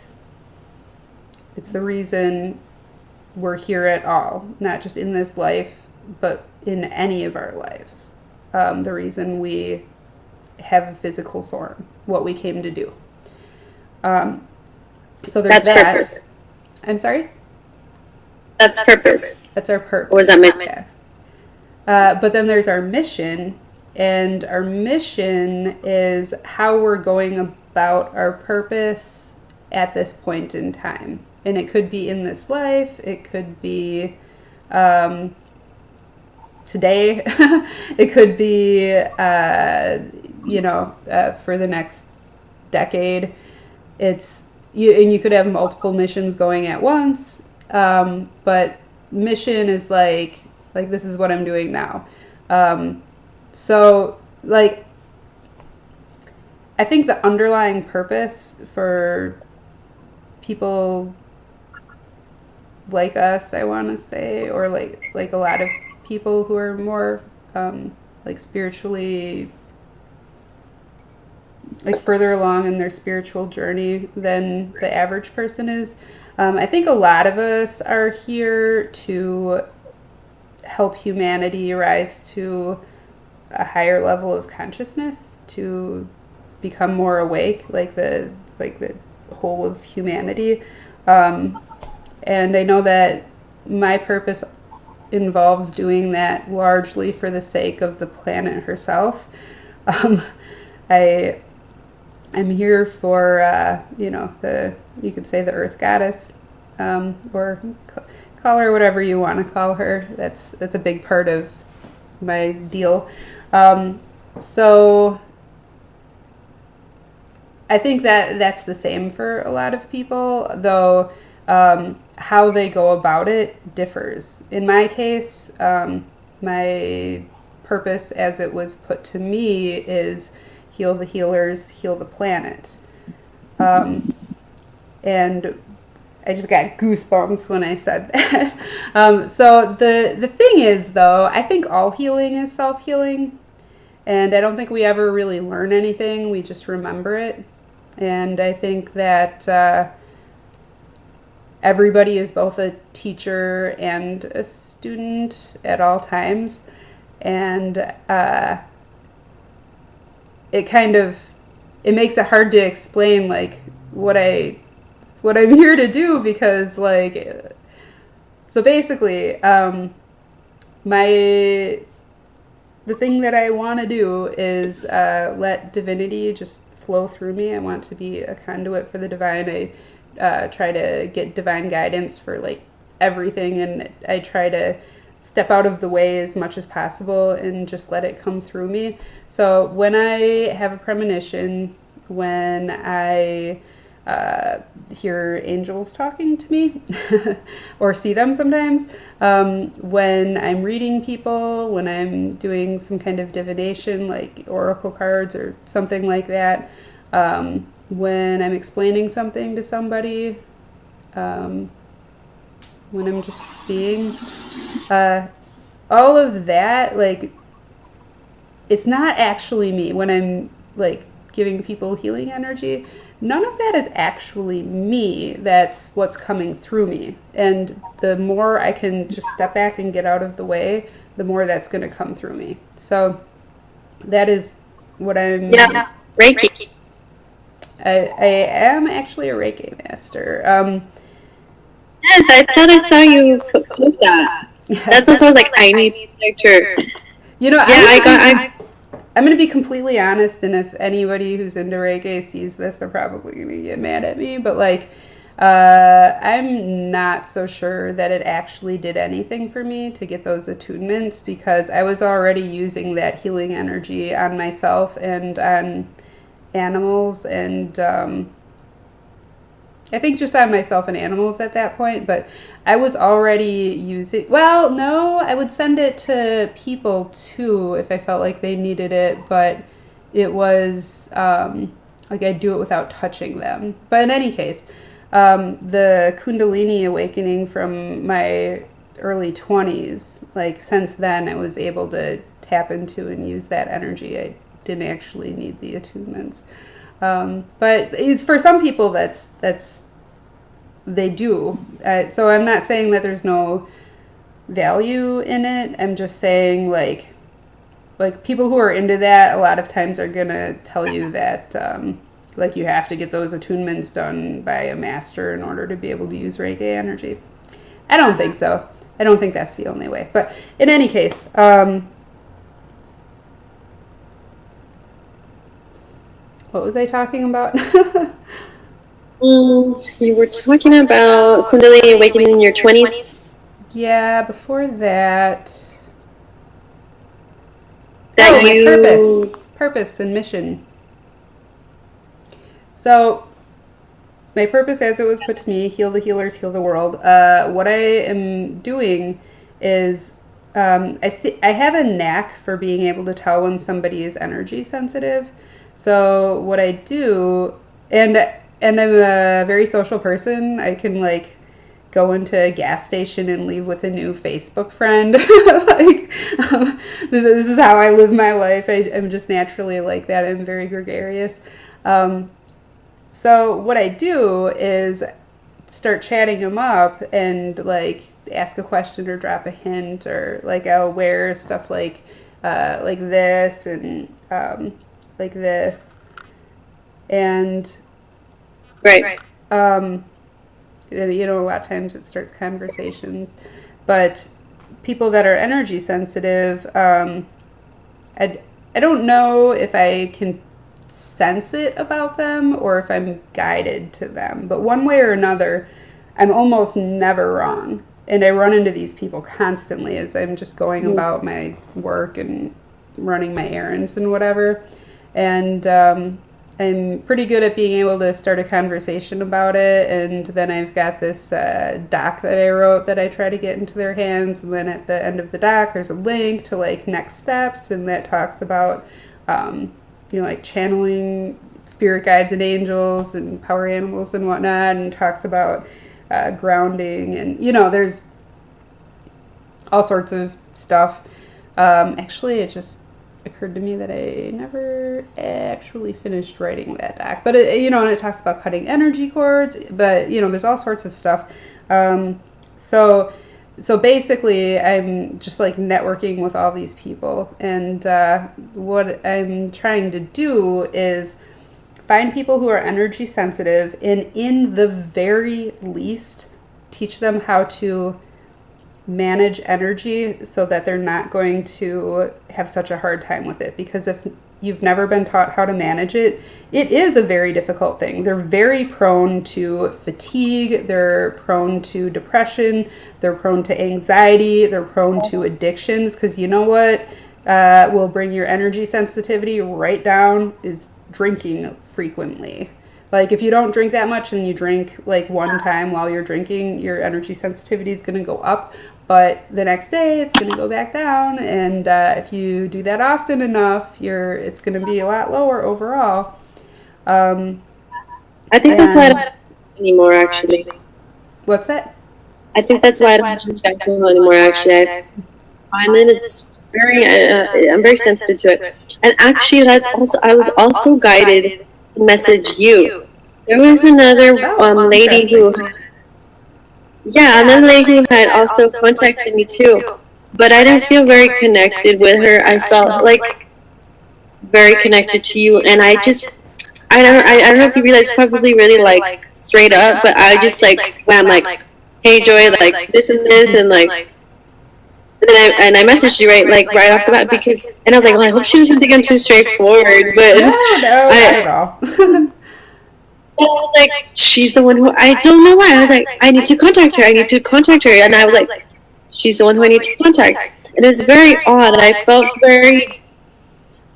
It's the reason we're here at all, not just in this life, but in any of our lives. The reason we have a physical form, what we came to do. So there's that.
Purpose.
I'm sorry?
That's purpose.
That's our purpose.
What was that meant?
Yeah. But then there's our mission, and our mission is how we're going about our purpose at this point in time. And it could be in this life, it could be today, it could be, for the next decade. It's and you could have multiple missions going at once, but mission is like this is what I'm doing now. So like I think the underlying purpose for people like us, I want to say, or like a lot of people who are more like spiritually, like further along in their spiritual journey than the average person is. I think a lot of us are here to help humanity rise to a higher level of consciousness, to become more awake, like the whole of humanity. And I know that my purpose involves doing that largely for the sake of the planet herself. I'm here for you could say the Earth Goddess, or call her whatever you want to call her. That's a big part of my deal. So I think that that's the same for a lot of people, though how they go about it differs. In my case, my purpose as it was put to me is heal the healers, heal the planet. And I just got goosebumps when I said that. So the thing is, though, I think all healing is self-healing. And I don't think we ever really learn anything. We just remember it. And I think that everybody is both a teacher and a student at all times. And it makes it hard to explain like what I'm here to do, because like, so basically, my the thing that I want to do is let divinity just flow through me. I want to be a conduit for the divine. I try to get divine guidance for like everything, and I try to step out of the way as much as possible and just let it come through me. So when I have a premonition, when I hear angels talking to me or see them sometimes, when I'm reading people, when I'm doing some kind of divination like oracle cards or something like that, when I'm explaining something to somebody, when I'm just being, all of that, like, it's not actually me. When I'm like giving people healing energy, none of that is actually me. That's what's coming through me. And the more I can just step back and get out of the way, the more that's going to come through me. So that is what I'm.
Yeah, Reiki.
I am actually a Reiki master.
Yes, I thought I saw you post that. That's what I was like, I need a picture.
You know,
Yeah,
I'm going to be completely honest, and if anybody who's into Reiki sees this, they're probably going to get mad at me, but like, I'm not so sure that it actually did anything for me to get those attunements, because I was already using that healing energy on myself and on animals, and I think just on myself and animals at that point, but I was already using, well, no, I would send it to people too if I felt like they needed it, but it was like I'd do it without touching them. But in any case, the Kundalini awakening from my early 20s, like since then I was able to tap into and use that energy. I didn't actually need the attunements. But it's for some people that's they do. So I'm not saying that there's no value in it. I'm just saying like people who are into that a lot of times are gonna tell you that like you have to get those attunements done by a master in order to be able to use Reiki energy. I don't think so. I don't think that's the only way. But in any case, what was I talking about?
You were talking about Kundalini awakening in your 20s.
Yeah, before that.
That
my purpose and mission. So, my purpose, as it was put to me, heal the healers, heal the world. What I am doing is I have a knack for being able to tell when somebody is energy sensitive. So what I do, and I'm a very social person. I can like go into a gas station and leave with a new Facebook friend. Like, this is how I live my life. I'm just naturally like that. I'm very gregarious. So what I do is start chatting them up and like ask a question or drop a hint, or like I'll wear stuff like this and like this, and
right.
You know, a lot of times it starts conversations, but people that are energy sensitive, I don't know if I can sense it about them or if I'm guided to them, but one way or another, I'm almost never wrong. And I run into these people constantly as I'm just going about my work and running my errands and whatever. And I'm pretty good at being able to start a conversation about it. And then I've got this doc that I wrote that I try to get into their hands. And then at the end of the doc, there's a link to like next steps. And that talks about, you know, like channeling spirit guides and angels and power animals and whatnot. And talks about grounding. And, you know, there's all sorts of stuff. Actually, it just occurred to me that I never actually finished writing that doc, but it, you know, and it talks about cutting energy cords, but you know, there's all sorts of stuff. So so basically, I'm just like networking with all these people, and what I'm trying to do is find people who are energy sensitive, and in the very least, teach them how to manage energy so that they're not going to have such a hard time with it. Because if you've never been taught how to manage it, it is a very difficult thing. They're very prone to fatigue, they're prone to depression, they're prone to anxiety, they're prone to addictions. Because you know what will bring your energy sensitivity right down is drinking frequently. Like if you don't drink that much and you drink like one time while you're drinking, your energy sensitivity is going to go up, but the next day it's going to go back down. And if you do that often enough, it's going to be a lot lower overall.
I think that's why I don't do anymore, actually.
What's that?
I think that's why I don't do alcohol anymore, actually. I find that it's I'm very sensitive to it. And actually, I was also guided to message you. There was another lady who, another lady who had also contacted me too. But I didn't feel very connected with her. I felt like very connected to you, and I don't know if you realize, probably really like straight up, but I just like wham, like, hey Joy, like this and this, and like. And I messaged you right off the bat, because, and I was like, well, I hope she doesn't think I'm too straightforward, but
no, not at all.
Like, she's the one who, I don't know why, I was like, I need to contact her, and I was like, she's the one who I need to contact. It is very odd. I felt very,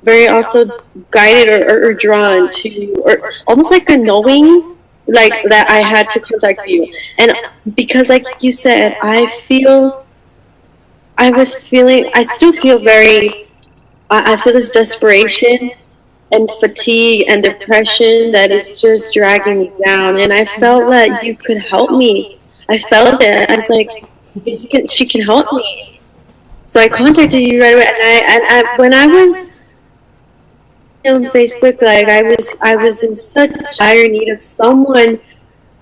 very also guided or drawn to, or almost like a knowing, like that I had to contact you, and because, like you said, I still feel very, I feel this desperation and fatigue and depression that is just dragging me down. And I felt that you could help me. I felt it. I was like, she can help me. So I contacted you right away. And when I was on Facebook, like I was in such dire need of someone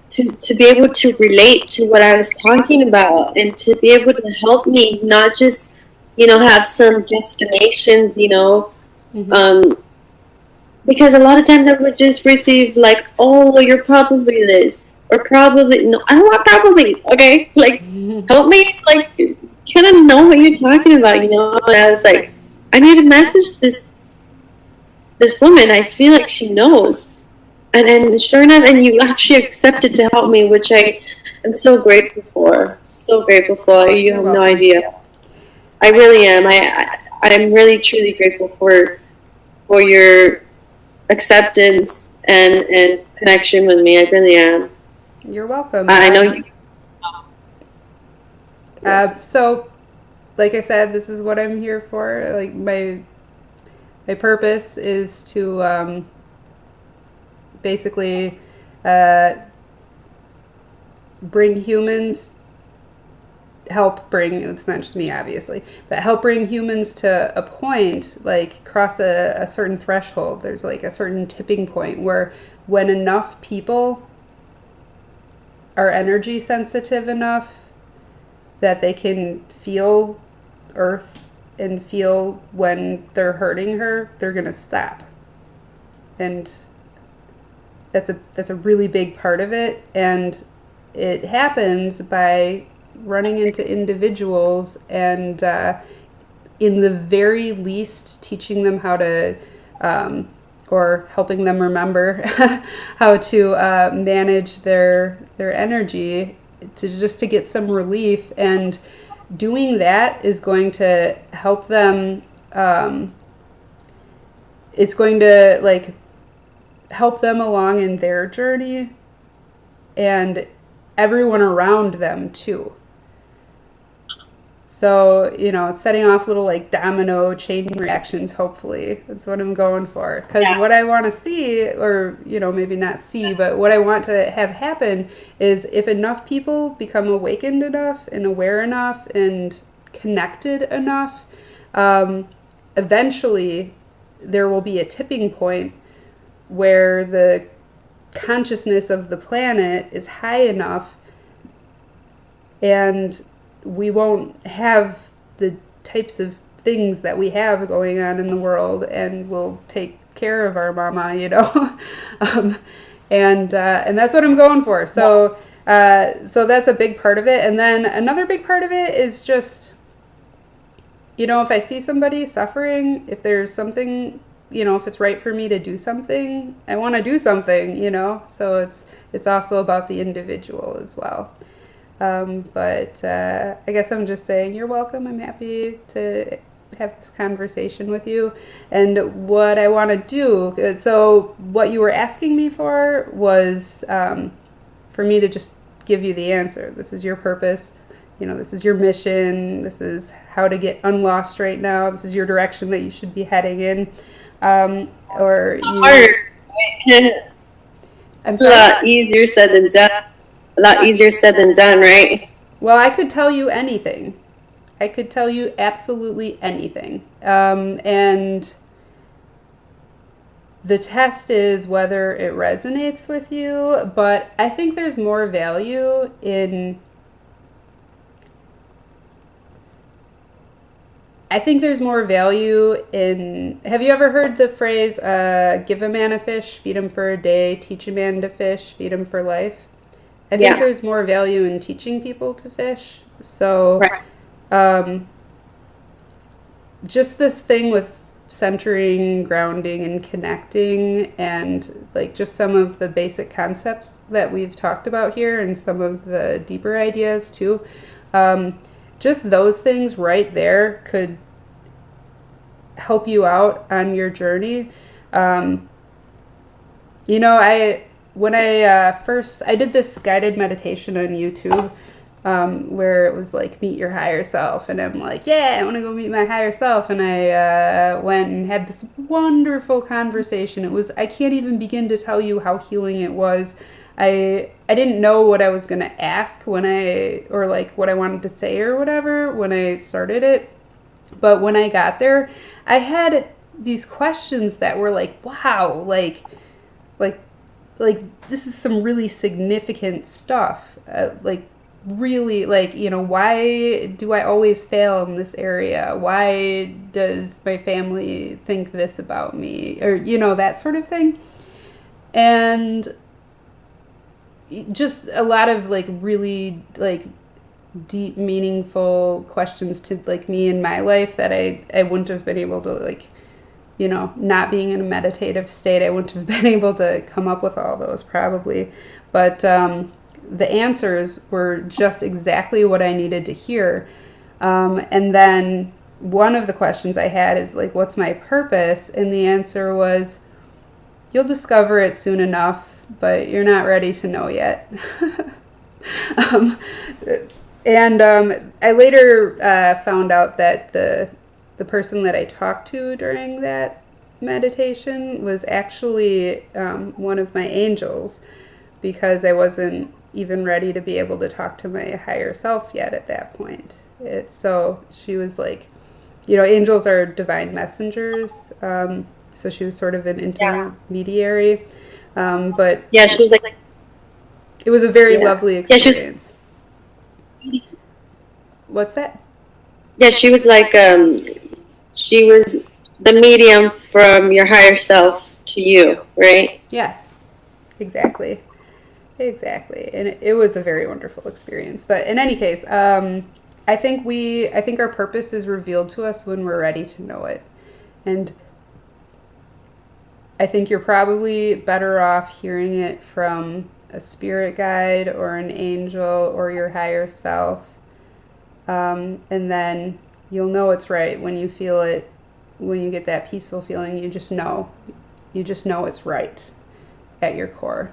to be able to relate to what I was talking about, and to be able to help me, not just, have some guesstimations,
Mm-hmm.
Because a lot of times I would just receive like, oh, well, you're probably this, or probably, no, I don't want probably, okay, like, help me, like, kind of know what you're talking about, and I was like, I need to message this woman, I feel like she knows. And sure enough, and you actually accepted to help me, which I am so grateful for. So grateful for. You have no idea. I really am. I'm really truly grateful for your acceptance and connection with me. I really am.
You're welcome.
I know you.
So, like I said, this is what I'm here for. Like my purpose is to basically bring humans, it's not just me obviously, but help bring humans to a point, like cross a certain threshold. There's like a certain tipping point where when enough people are energy sensitive enough that they can feel Earth and feel when they're hurting her, they're gonna stop. And that's a really big part of it, and it happens by running into individuals and in the very least teaching them how to or helping them remember how to manage their energy, to get some relief. And doing that is going to help them, it's going to like help them along in their journey, and everyone around them too. So, it's setting off little like domino chain reactions, hopefully. That's what I'm going for. Because what I want to see, or, maybe not see, but what I want to have happen is if enough people become awakened enough and aware enough and connected enough, eventually there will be a tipping point where the consciousness of the planet is high enough and we won't have the types of things that we have going on in the world, and we'll take care of our mama, you know. um, and that's what I'm going for. So so that's a big part of it. And then another big part of it is just, you know, if I see somebody suffering, if there's something, you know, if it's right for me to do something, I want to do something, you know. So it's also about the individual as well. But I guess I'm just saying you're welcome. I'm happy to have this conversation with you. And what I want to do, so what you were asking me for was for me to just give you the answer. This is your purpose. You know, this is your mission. This is how to get unlost right now. This is your direction that you should be heading in. Or you.
Hard.
I'm
It's a
sorry?
lot easier said than done. A lot easier said than done, right?
Well, I could tell you anything. I could tell you absolutely anything. And the test is whether it resonates with you, but I think there's more value in. I think there's more value in. Have you ever heard the phrase, give a man a fish, feed him for a day, teach a man to fish, feed him for life? I think there's more value in teaching people to fish. So, just this thing with centering, grounding, and connecting, and like just some of the basic concepts that we've talked about here, and some of the deeper ideas too. Just those things right there could help you out on your journey. You know, when I first, I did this guided meditation on YouTube, where it was like, meet your higher self. And I'm like, yeah, I want to go meet my higher self. And I went and had this wonderful conversation. It was, I can't even begin to tell you how healing it was. I didn't know what I was going to ask or like what I wanted to say or whatever when I started it. But when I got there, I had these questions that were like, wow, like this is some really significant stuff. Like really, like, you know, why do I always fail in this area? Why does my family think this about me? Or, you know, that sort of thing. And just a lot of like really like deep, meaningful questions to like me in my life that I wouldn't have been able to, like, you know, not being in a meditative state, I wouldn't have been able to come up with all those probably. But the answers were just exactly what I needed to hear. And then one of the questions I had is like, what's my purpose? And the answer was, you'll discover it soon enough, but you're not ready to know yet. And I later found out that the person that I talked to during that meditation was actually one of my angels, because I wasn't even ready to be able to talk to my higher self yet at that point. So she was like, you know, angels are divine messengers. So she was sort of an intermediary. But
yeah, she was like,
it was a very lovely experience. What's that?
Yeah, she was like, she was the medium from your higher self to you, right?
Yes, exactly. Exactly. And it was a very wonderful experience. But in any case, I think our purpose is revealed to us when we're ready to know it. And I think you're probably better off hearing it from a spirit guide or an angel or your higher self. And then you'll know it's right when you feel it, when you get that peaceful feeling. You just know it's right at your core.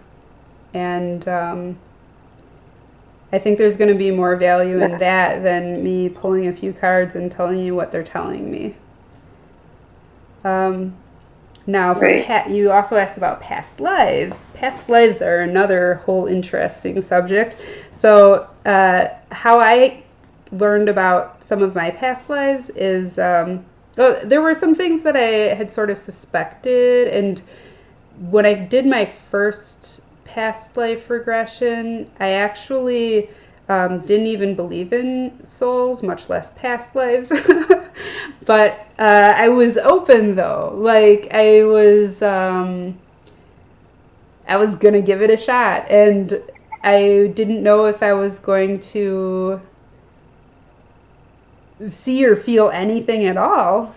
And I think there's going to be more value in that than me pulling a few cards and telling you what they're telling me. Now, you also asked about past lives. Past lives are another whole interesting subject. So how I learned about some of my past lives is there were some things that I had sort of suspected. And when I did my first past life regression, I actually didn't even believe in souls, much less past lives. But I was open though. Like I was gonna give it a shot, and I didn't know if I was going to see or feel anything at all.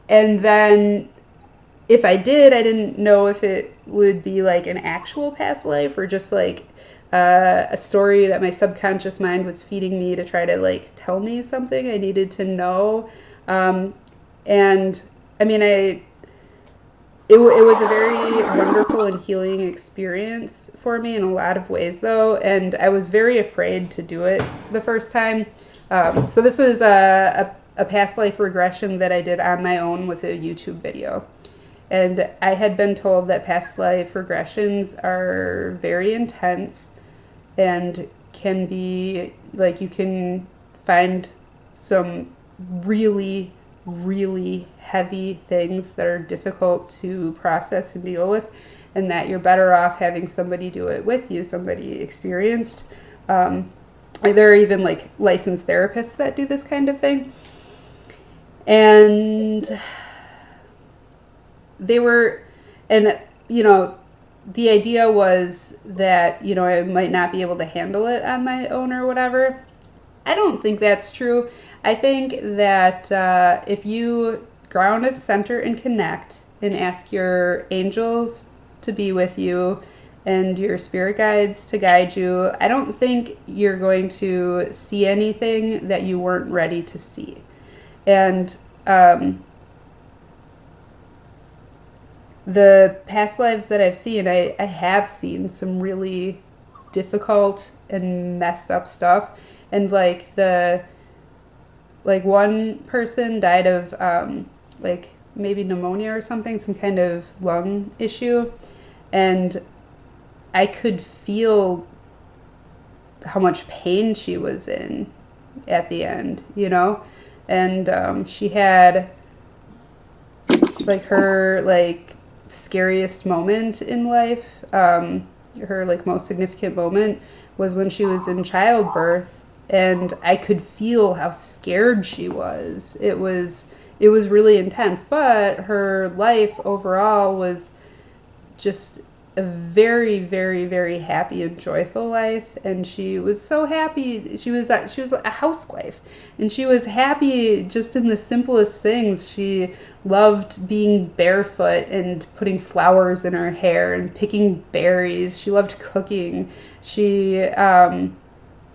And then if I did, I didn't know if it would be like an actual past life or just like a story that my subconscious mind was feeding me to try to like tell me something I needed to know. Um, and I mean, it was a very wonderful and healing experience for me in a lot of ways, though, and I was very afraid to do it the first time. So this was a past life regression that I did on my own with a YouTube video. And I had been told that past life regressions are very intense and can be like you can find some really, really heavy things that are difficult to process and deal with, and that you're better off having somebody do it with you, somebody experienced. There are even like licensed therapists that do this kind of thing. And they were, and you know, the idea was that, you know, I might not be able to handle it on my own or whatever. I don't think that's true. I think that if you ground at center and connect and ask your angels to be with you and your spirit guides to guide you, I don't think you're going to see anything that you weren't ready to see. And the past lives that I've seen, I have seen some really difficult and messed up stuff. And like one person died of like maybe pneumonia or something, some kind of lung issue. And I could feel how much pain she was in at the end, you know? And she had like her like scariest moment in life, her like most significant moment was when she was in childbirth, and I could feel how scared she was. It was really intense, but her life overall was just a very, very, very happy and joyful life, and she was so happy. She was a housewife, and she was happy just in the simplest things. She loved being barefoot and putting flowers in her hair and picking berries. She loved cooking. She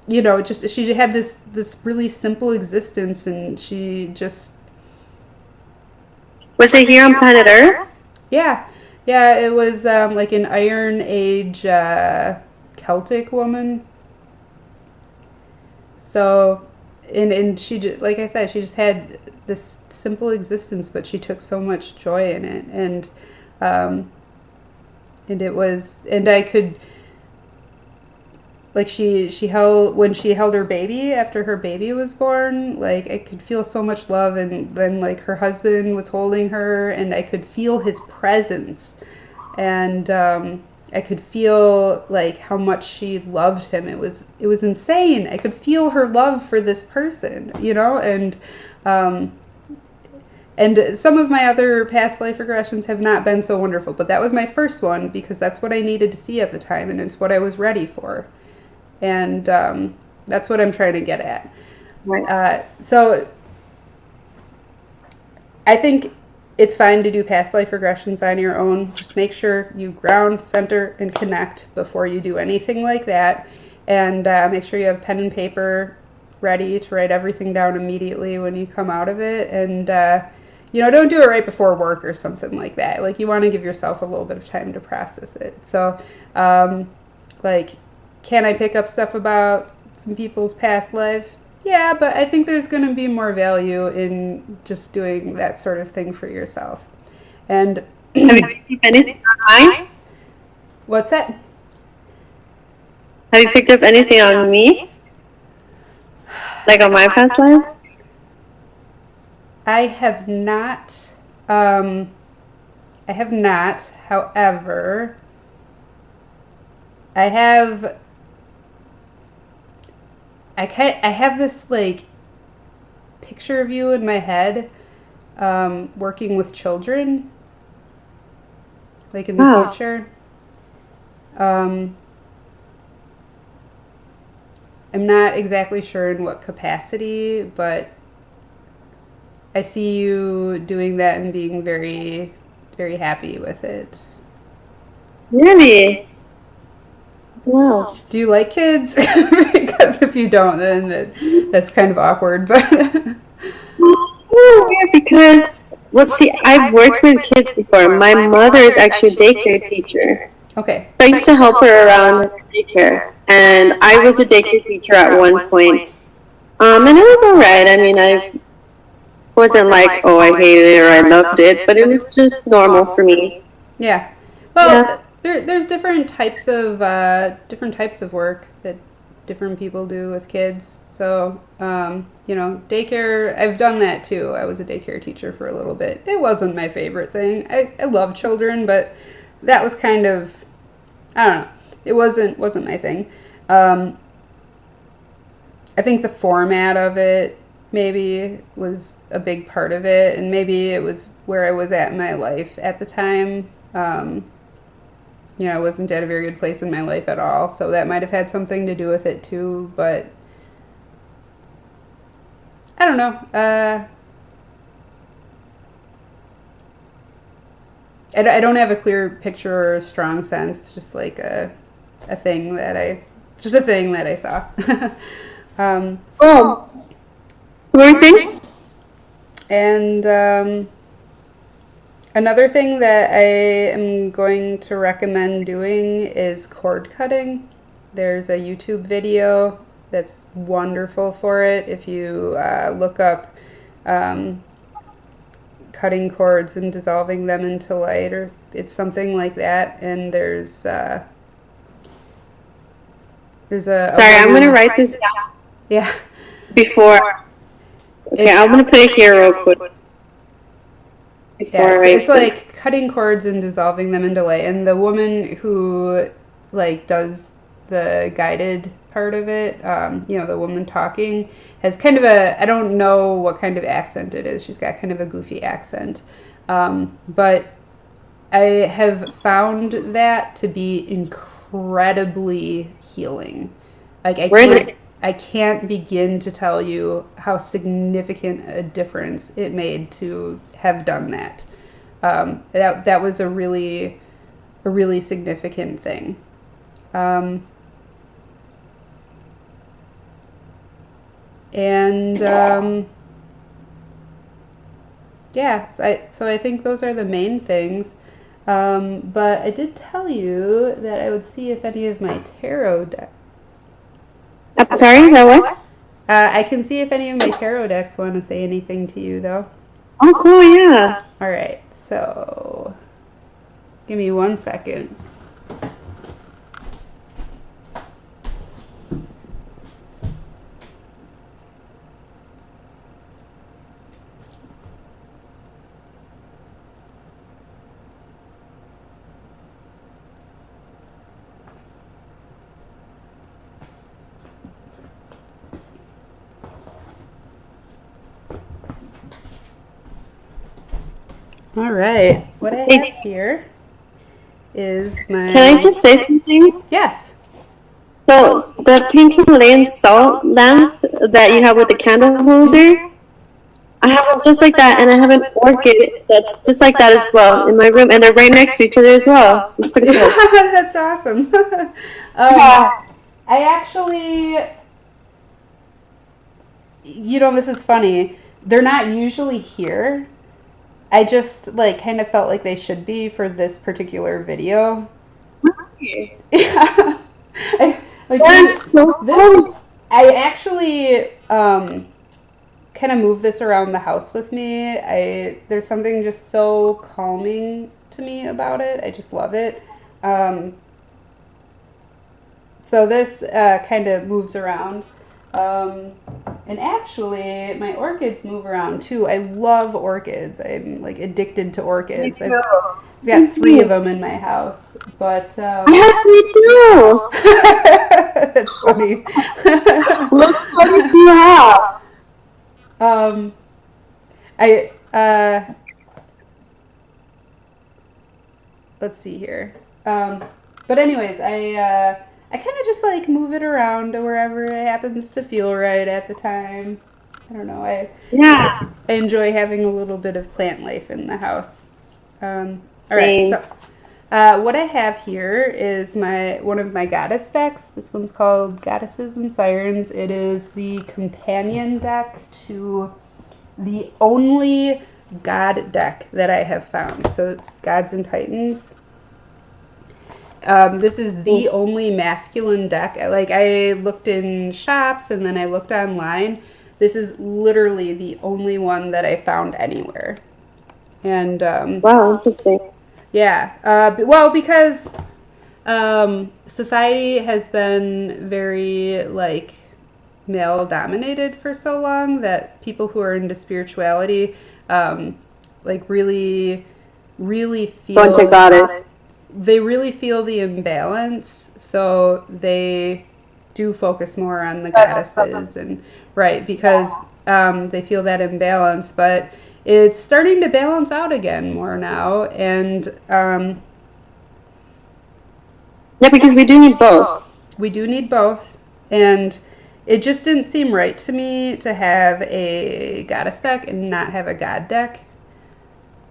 you know, just she had this really simple existence, and she just
Was it here on planet Earth?
yeah. Yeah, it was like an Iron Age Celtic woman. So, and she just, like I said, she just had this simple existence, but she took so much joy in it, and it was, and I could, like she held when she held her baby after her baby was born, like I could feel so much love, and then like her husband was holding her, and I could feel his presence, and I could feel like how much she loved him. It was insane. I could feel her love for this person, you know, and some of my other past life regressions have not been so wonderful, but that was my first one because that's what I needed to see at the time, and it's what I was ready for. And that's what I'm trying to get at.
Right.
So I think it's fine to do past life regressions on your own. Just make sure you ground, center, and connect before you do anything like that. And make sure you have pen and paper ready to write everything down immediately when you come out of it. And, you know, don't do it right before work or something like that. Like, you want to give yourself a little bit of time to process it. So, like, can I pick up stuff about some people's past lives? Yeah, but I think there's going to be more value in just doing that sort of thing for yourself. And
Have you picked up anything online?
what's that?
Have you picked up anything on me? Like on my past lives?
I have not. I have not. However, I have I have this like picture of you in my head, working with children, like in the
Wow.
future. Um, I'm not exactly sure in what capacity, but I see you doing that and being very, very happy with it.
Really? Wow.
Do you like kids? Because if you don't, then that's kind of awkward. But
Oh, yeah, because, well, see, I've worked with kids before. My mother is actually a daycare teacher.
okay,
So I used to help her around with daycare. And I was a daycare teacher at one point. And it was all right. I mean, I wasn't like, oh, I hated it or I loved it, but it was just normal for me.
yeah. Well,
Yeah.
there's different types of work that different people do with kids. So daycare. I've done that too. I was a daycare teacher for a little bit. It wasn't my favorite thing. I love children, but that was kind of, I don't know. It wasn't my thing. Um, I think the format of it maybe was a big part of it, and maybe it was where I was at in my life at the time. I wasn't at a very good place in my life at all, so that might have had something to do with it too. But I don't know. I don't have a clear picture or a strong sense. It's just like a thing that I saw. um,
Oh, what were you saying?
and Another thing that I am going to recommend doing is cord cutting. There's a YouTube video that's wonderful for it. If you look up um, cutting cords and dissolving them into light, or it's something like that. And there's a
Sorry, I'm
woman.
going to write this down
Yeah,
before. Okay, I'm going to put it here real quick.
yeah.
Before
It's
I put.
like cutting cords and dissolving them into light. And the woman who like does the guided part of it, the woman talking, has kind of I don't know what kind of accent it is. She's got kind of a goofy accent. But I have found that to be incredibly healing. Like
Really?
I can't begin to tell you how significant a difference it made to have done that. That was a really significant thing. Um, and Yeah, so I think those are the main things. But I did tell you that I would see if any of my tarot decks.
I'm sorry, that what?
I can see if any of my tarot decks want to say anything to you, though.
Oh, cool, yeah.
All right, so give me 1 second. All right, what I have here is my.
Can I just say something?
Yes.
So, the pink Himalayan salt lamp that you have with the candle holder, I have one just like that, and I have an orchid that's just like that as well in my room, and they're right next to each other as well. It's pretty cool.
That's awesome. I actually, this is funny. They're not usually here. I just like kind of felt like they should be for this particular video. Yeah.
That's so cool.
I actually kind of move this around the house with me. There's something just so calming to me about it. I just love it. So this kind of moves around. And actually, my orchids move around too. I love orchids. I'm like addicted to orchids. I've got 3 of them in my house, but
I have three
that's funny.
too. What colors do you have?
um, I let's see here. But anyways, I kind of just like move it around to wherever it happens to feel right at the time. I don't know.
Yeah.
I enjoy having a little bit of plant life in the house. All right,
Same.
so what I have here is one of my goddess decks. This one's called Goddesses and Sirens. It is the companion deck to the only God deck that I have found. So it's Gods and Titans. This is the only masculine deck. Like I looked in shops and then I looked online. This is literally the only one that I found anywhere. And
Wow, interesting.
yeah, well, because society has been very like male dominated for so long that people who are into spirituality like really
Go into
feel
goddess.
they really feel the imbalance, so they do focus more on the goddesses and right because they feel that imbalance, but it's starting to balance out again more now, and
Yeah, because we do need both.
we do need both, and it just didn't seem right to me to have a goddess deck and not have a god deck.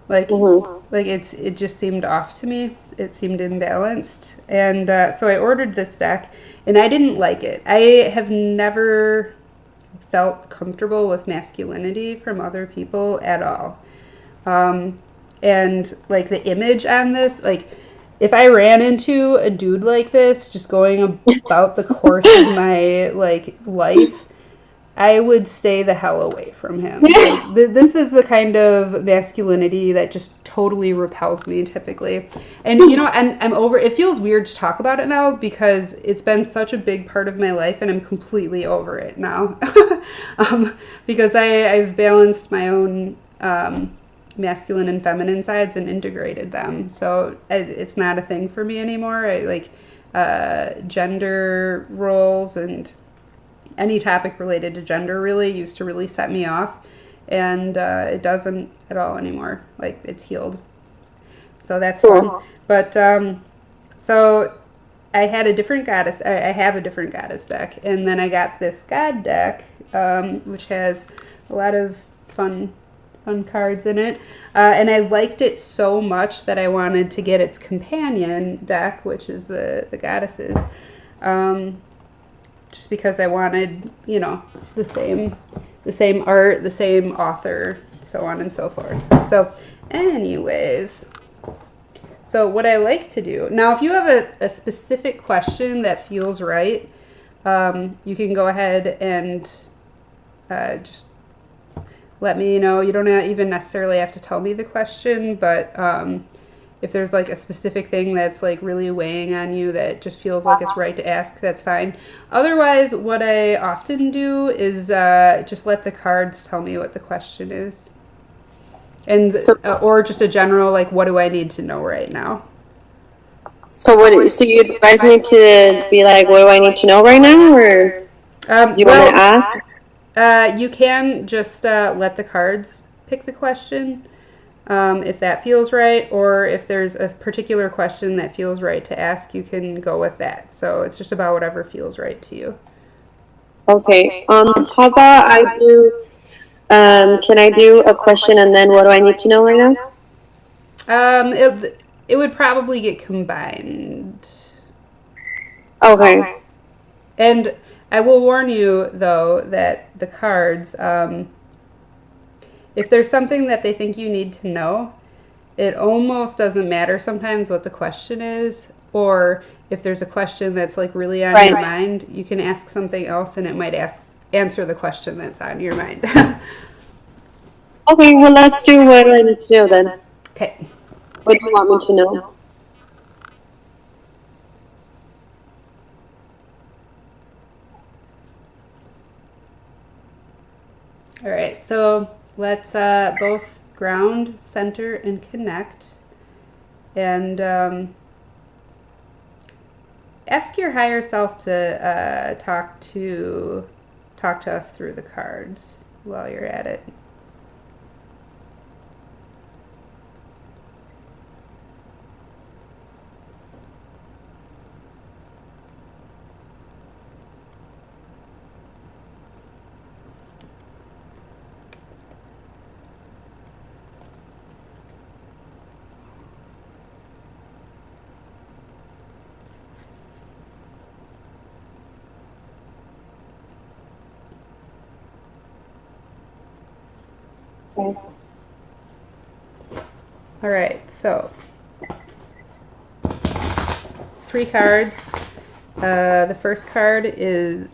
Like, it just seemed off to me. It seemed imbalanced, and so I ordered this deck, and I didn't like it. I have never felt comfortable with masculinity from other people at all. And like the image on this, like if I ran into a dude like this, just going about the course of my like life, I would stay the hell away from him. Like this is the kind of masculinity that just totally repels me typically. And you know, I'm over. It feels weird to talk about it now because it's been such a big part of my life, and I'm completely over it now. Because I've balanced my own masculine and feminine sides and integrated them. So it's not a thing for me anymore. I like gender roles and any topic related to gender really used to really set me off, and it doesn't at all anymore. Like it's healed, so that's fun. But so I had a different goddess. I have a different goddess deck, and then I got this god deck, which has a lot of fun cards in it, and I liked it so much that I wanted to get its companion deck, which is the goddesses. Just because I wanted, you know, the same art, the same author, so on and so forth. So, anyways, so what I like to do now, if you have a specific question that feels right, you can go ahead and just let me know. You don't even necessarily have to tell me the question, but if there's like a specific thing that's like really weighing on you that just feels like it's right to ask, that's fine. Otherwise, what I often do is just let the cards tell me what the question is. And or just a general like, what do I need to know right now?
So you advise me to be like, what do I need to know right now, or do you want me to ask?
You can just let the cards pick the question. If that feels right, or if there's a particular question that feels right to ask, you can go with that. So it's just about whatever feels right to you.
Okay. How about I do? Can I do a question and then what do I need to know right now?
It would probably get combined.
Okay.
And I will warn you though that the cards, if there's something that they think you need to know, it almost doesn't matter sometimes what the question is, or if there's a question that's like really on your mind, you can ask something else and it might answer the question that's on your mind.
Okay, well let's do what I need to know then.
Okay.
What do you want me to know?
All right, so let's both ground, center, and connect. And ask your higher self to talk to us through the cards while you're at it. All right, so 3 cards. The first card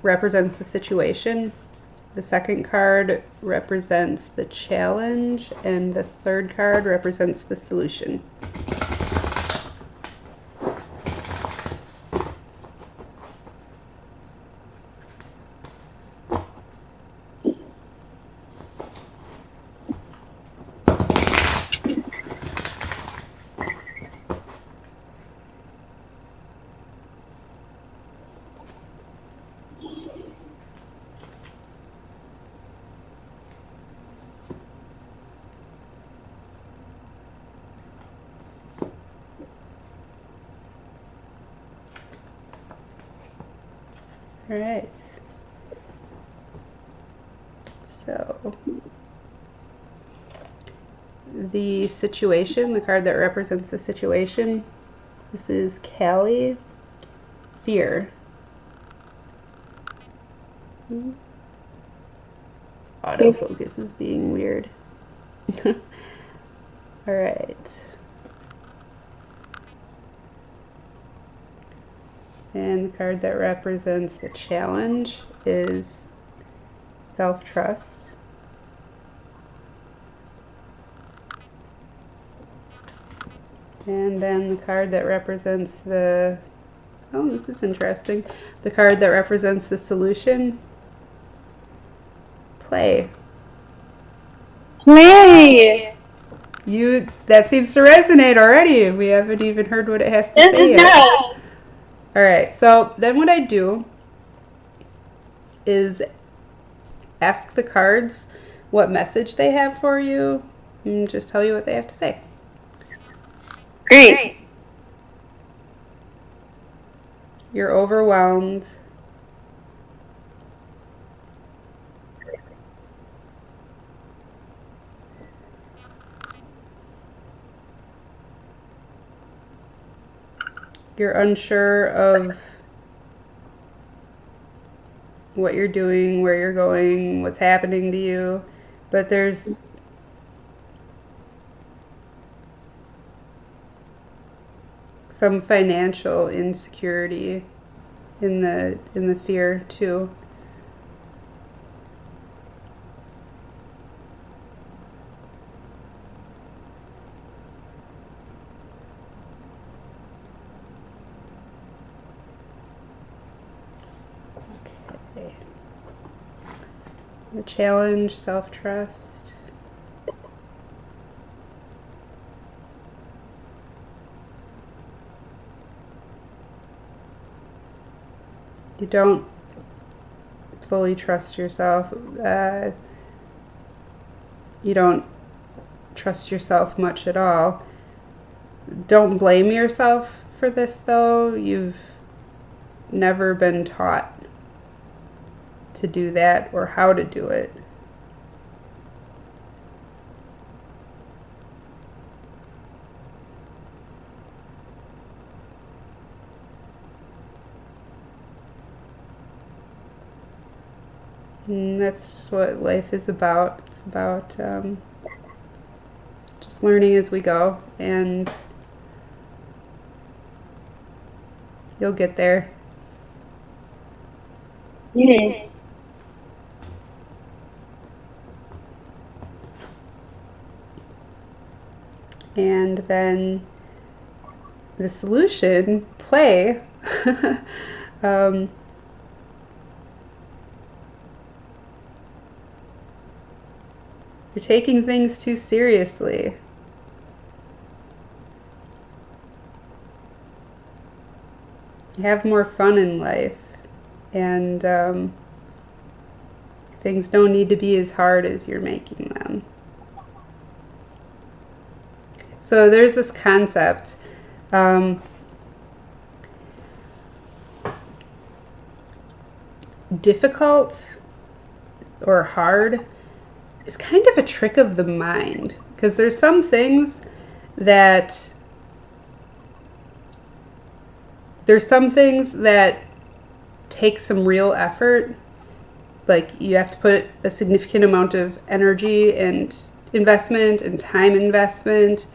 represents the situation. The second card represents the challenge, and the third card represents the solution. All right. So the situation, the card that represents the situation, this is Callie, fear. Autofocus is being weird. All right. And the card that represents the challenge is self-trust. And then the card that represents the, oh, this is interesting. The card that represents the solution, play.
Play!
That seems to resonate already. We haven't even heard what it has to say yet. All right, so then what I do is ask the cards what message they have for you and just tell you what they have to say.
Great.
You're overwhelmed. You're unsure of what you're doing, where you're going, what's happening to you, but there's some financial insecurity in the fear too. Okay. The challenge, self-trust. You don't fully trust yourself. You don't trust yourself much at all. Don't blame yourself for this though. You've never been taught to do that or how to do it. And that's just what life is about. It's about just learning as we go, and you'll get there.
Yeah.
And then the solution, play. You're taking things too seriously. have more fun in life, and things don't need to be as hard as you're making them. So there's this concept. Difficult or hard is kind of a trick of the mind, because there's some things that take some real effort. Like, you have to put a significant amount of energy and investment and time investment.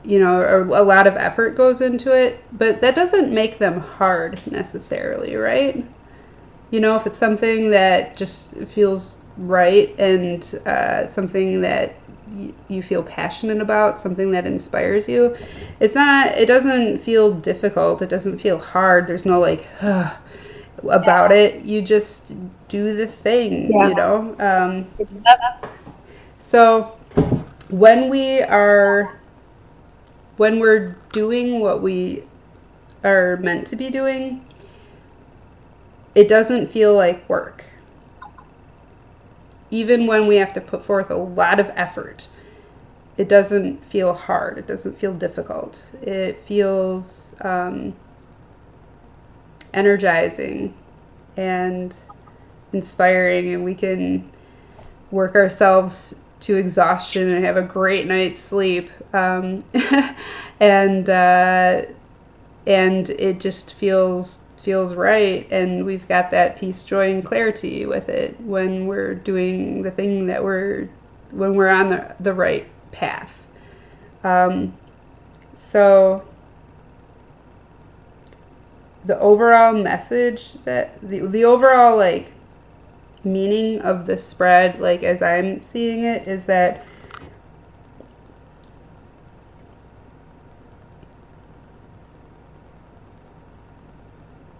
You know, a lot of effort goes into it, but that doesn't make them hard necessarily, right? You know, if it's something that just feels right, and something that you feel passionate about, something that inspires you, it doesn't feel difficult, it doesn't feel hard, there's no like about it. You just do the thing, you know. So when we're doing what we are meant to be doing, it doesn't feel like work. Even when we have to put forth a lot of effort, it doesn't feel hard. It doesn't feel difficult. It feels energizing and inspiring, and we can work ourselves to exhaustion and have a great night's sleep, and it just feels right, and we've got that peace, joy, and clarity with it when we're doing the thing when we're on the right path. So the overall message, that the overall like meaning of the spread, like as I'm seeing it, is that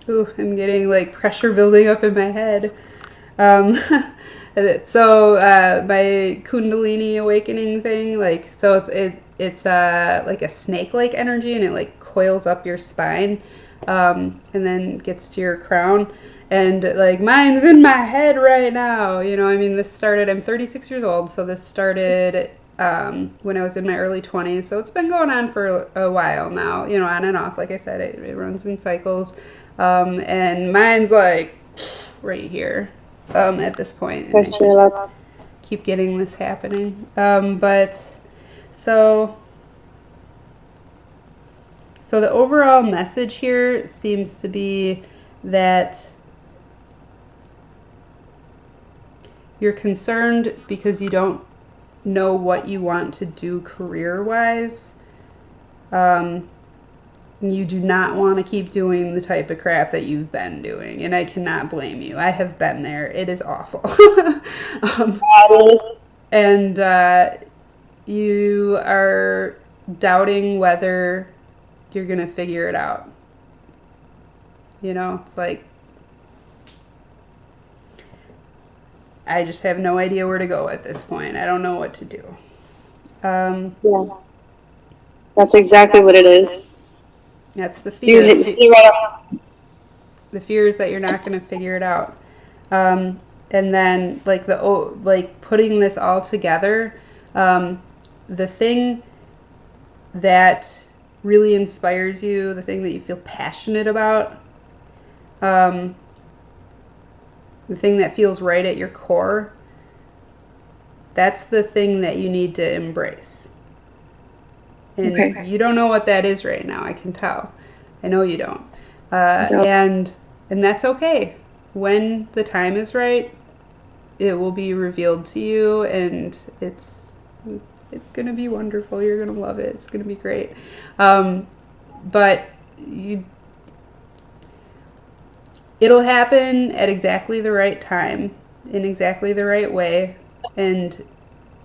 I'm getting like pressure building up in my head. So my Kundalini awakening thing, like, so it's like a snake-like energy, and it like coils up your spine, and then gets to your crown. And like, mine's in my head right now, you know. I mean, I'm 36 years old, so this started when I was in my early 20s, so it's been going on for a while now, you know, on and off. Like I said, it runs in cycles, and mine's like right here at this point. Keep getting this happening, but so the overall message here seems to be that you're concerned because you don't know what you want to do career-wise. You do not want to keep doing the type of crap that you've been doing, and I cannot blame you. I have been there. It is awful. And you are doubting whether you're going to figure it out. You know, it's like, I just have no idea where to go at this point. I don't know what to do.
Yeah, that's exactly what it is.
That's the fear. The fear is that you're not going to figure it out. And then, like, putting this all together, the thing that really inspires you, the thing that you feel passionate about, the thing that feels right at your core, that's the thing that you need to embrace. And you don't know what that is right now, I can tell. I know you don't. And that's okay. When the time is right, it will be revealed to you, and it's going to be wonderful. You're going to love it. It's going to be great. But it'll happen at exactly the right time, in exactly the right way, and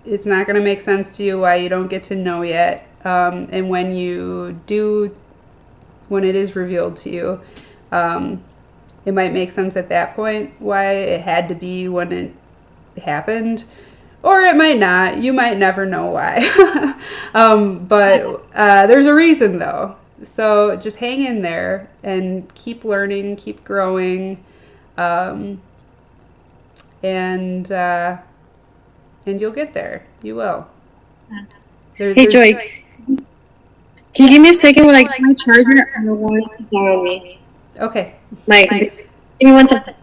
it's not going to make sense to you why you don't get to know yet. And when you do, when it is revealed to you, it might make sense at that point why it had to be when it happened, or it might not. You might never know why. But there's a reason, though. So just hang in there and keep learning, keep growing, um, and you'll get there. You will.
Hey, Joy, can you give me a second with like my charger? I don't want to die on me.
Okay.
Give me 1 second.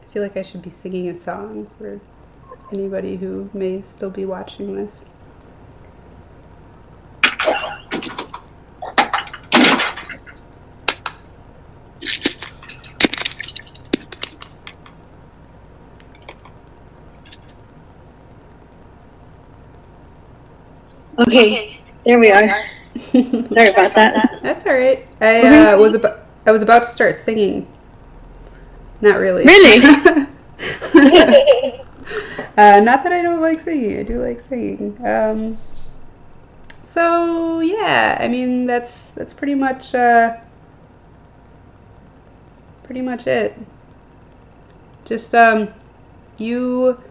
I feel like I should be singing a song for anybody who may still be watching this.
Okay, there we are. Sorry about that.
That's all right. I was about to start singing. Not really.
Really?
Not that I don't like singing. I do like singing. So yeah, I mean that's pretty much it. Just you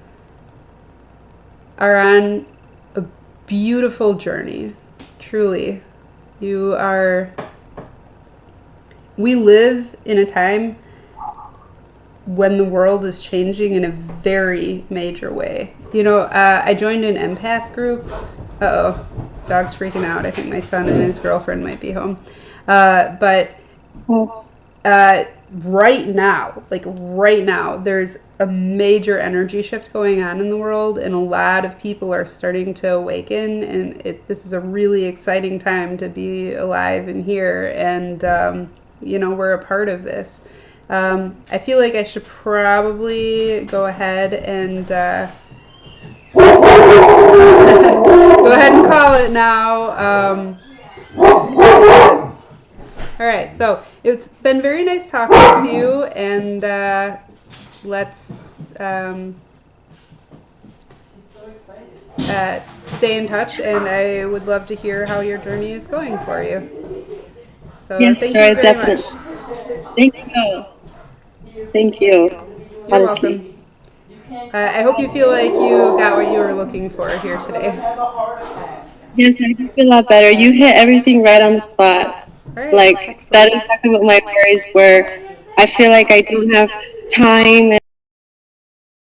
are on a beautiful journey. Truly. You are. We live in a time when the world is changing in a very major way. You know, I joined an empath group. Uh-oh, dog's freaking out. I think my son and his girlfriend might be home. But right now, there's a major energy shift going on in the world, and a lot of people are starting to awaken, and this is a really exciting time to be alive and here, and you know, we're a part of this. I feel like I should probably go ahead and go ahead and call it now. All right, so it's been very nice talking to you, and let's stay in touch, and I would love to hear how your journey is going for you. So
yes,
thank
Joy,
you very
definitely.
much.
Thank you. Thank you.
You're
Honestly.
welcome. I hope you feel like you got what you were looking for here today.
Yes, I do feel a lot better. You hit everything right on the spot.
Right,
Like,
excellent.
that is exactly what my worries were. I feel like I don't have time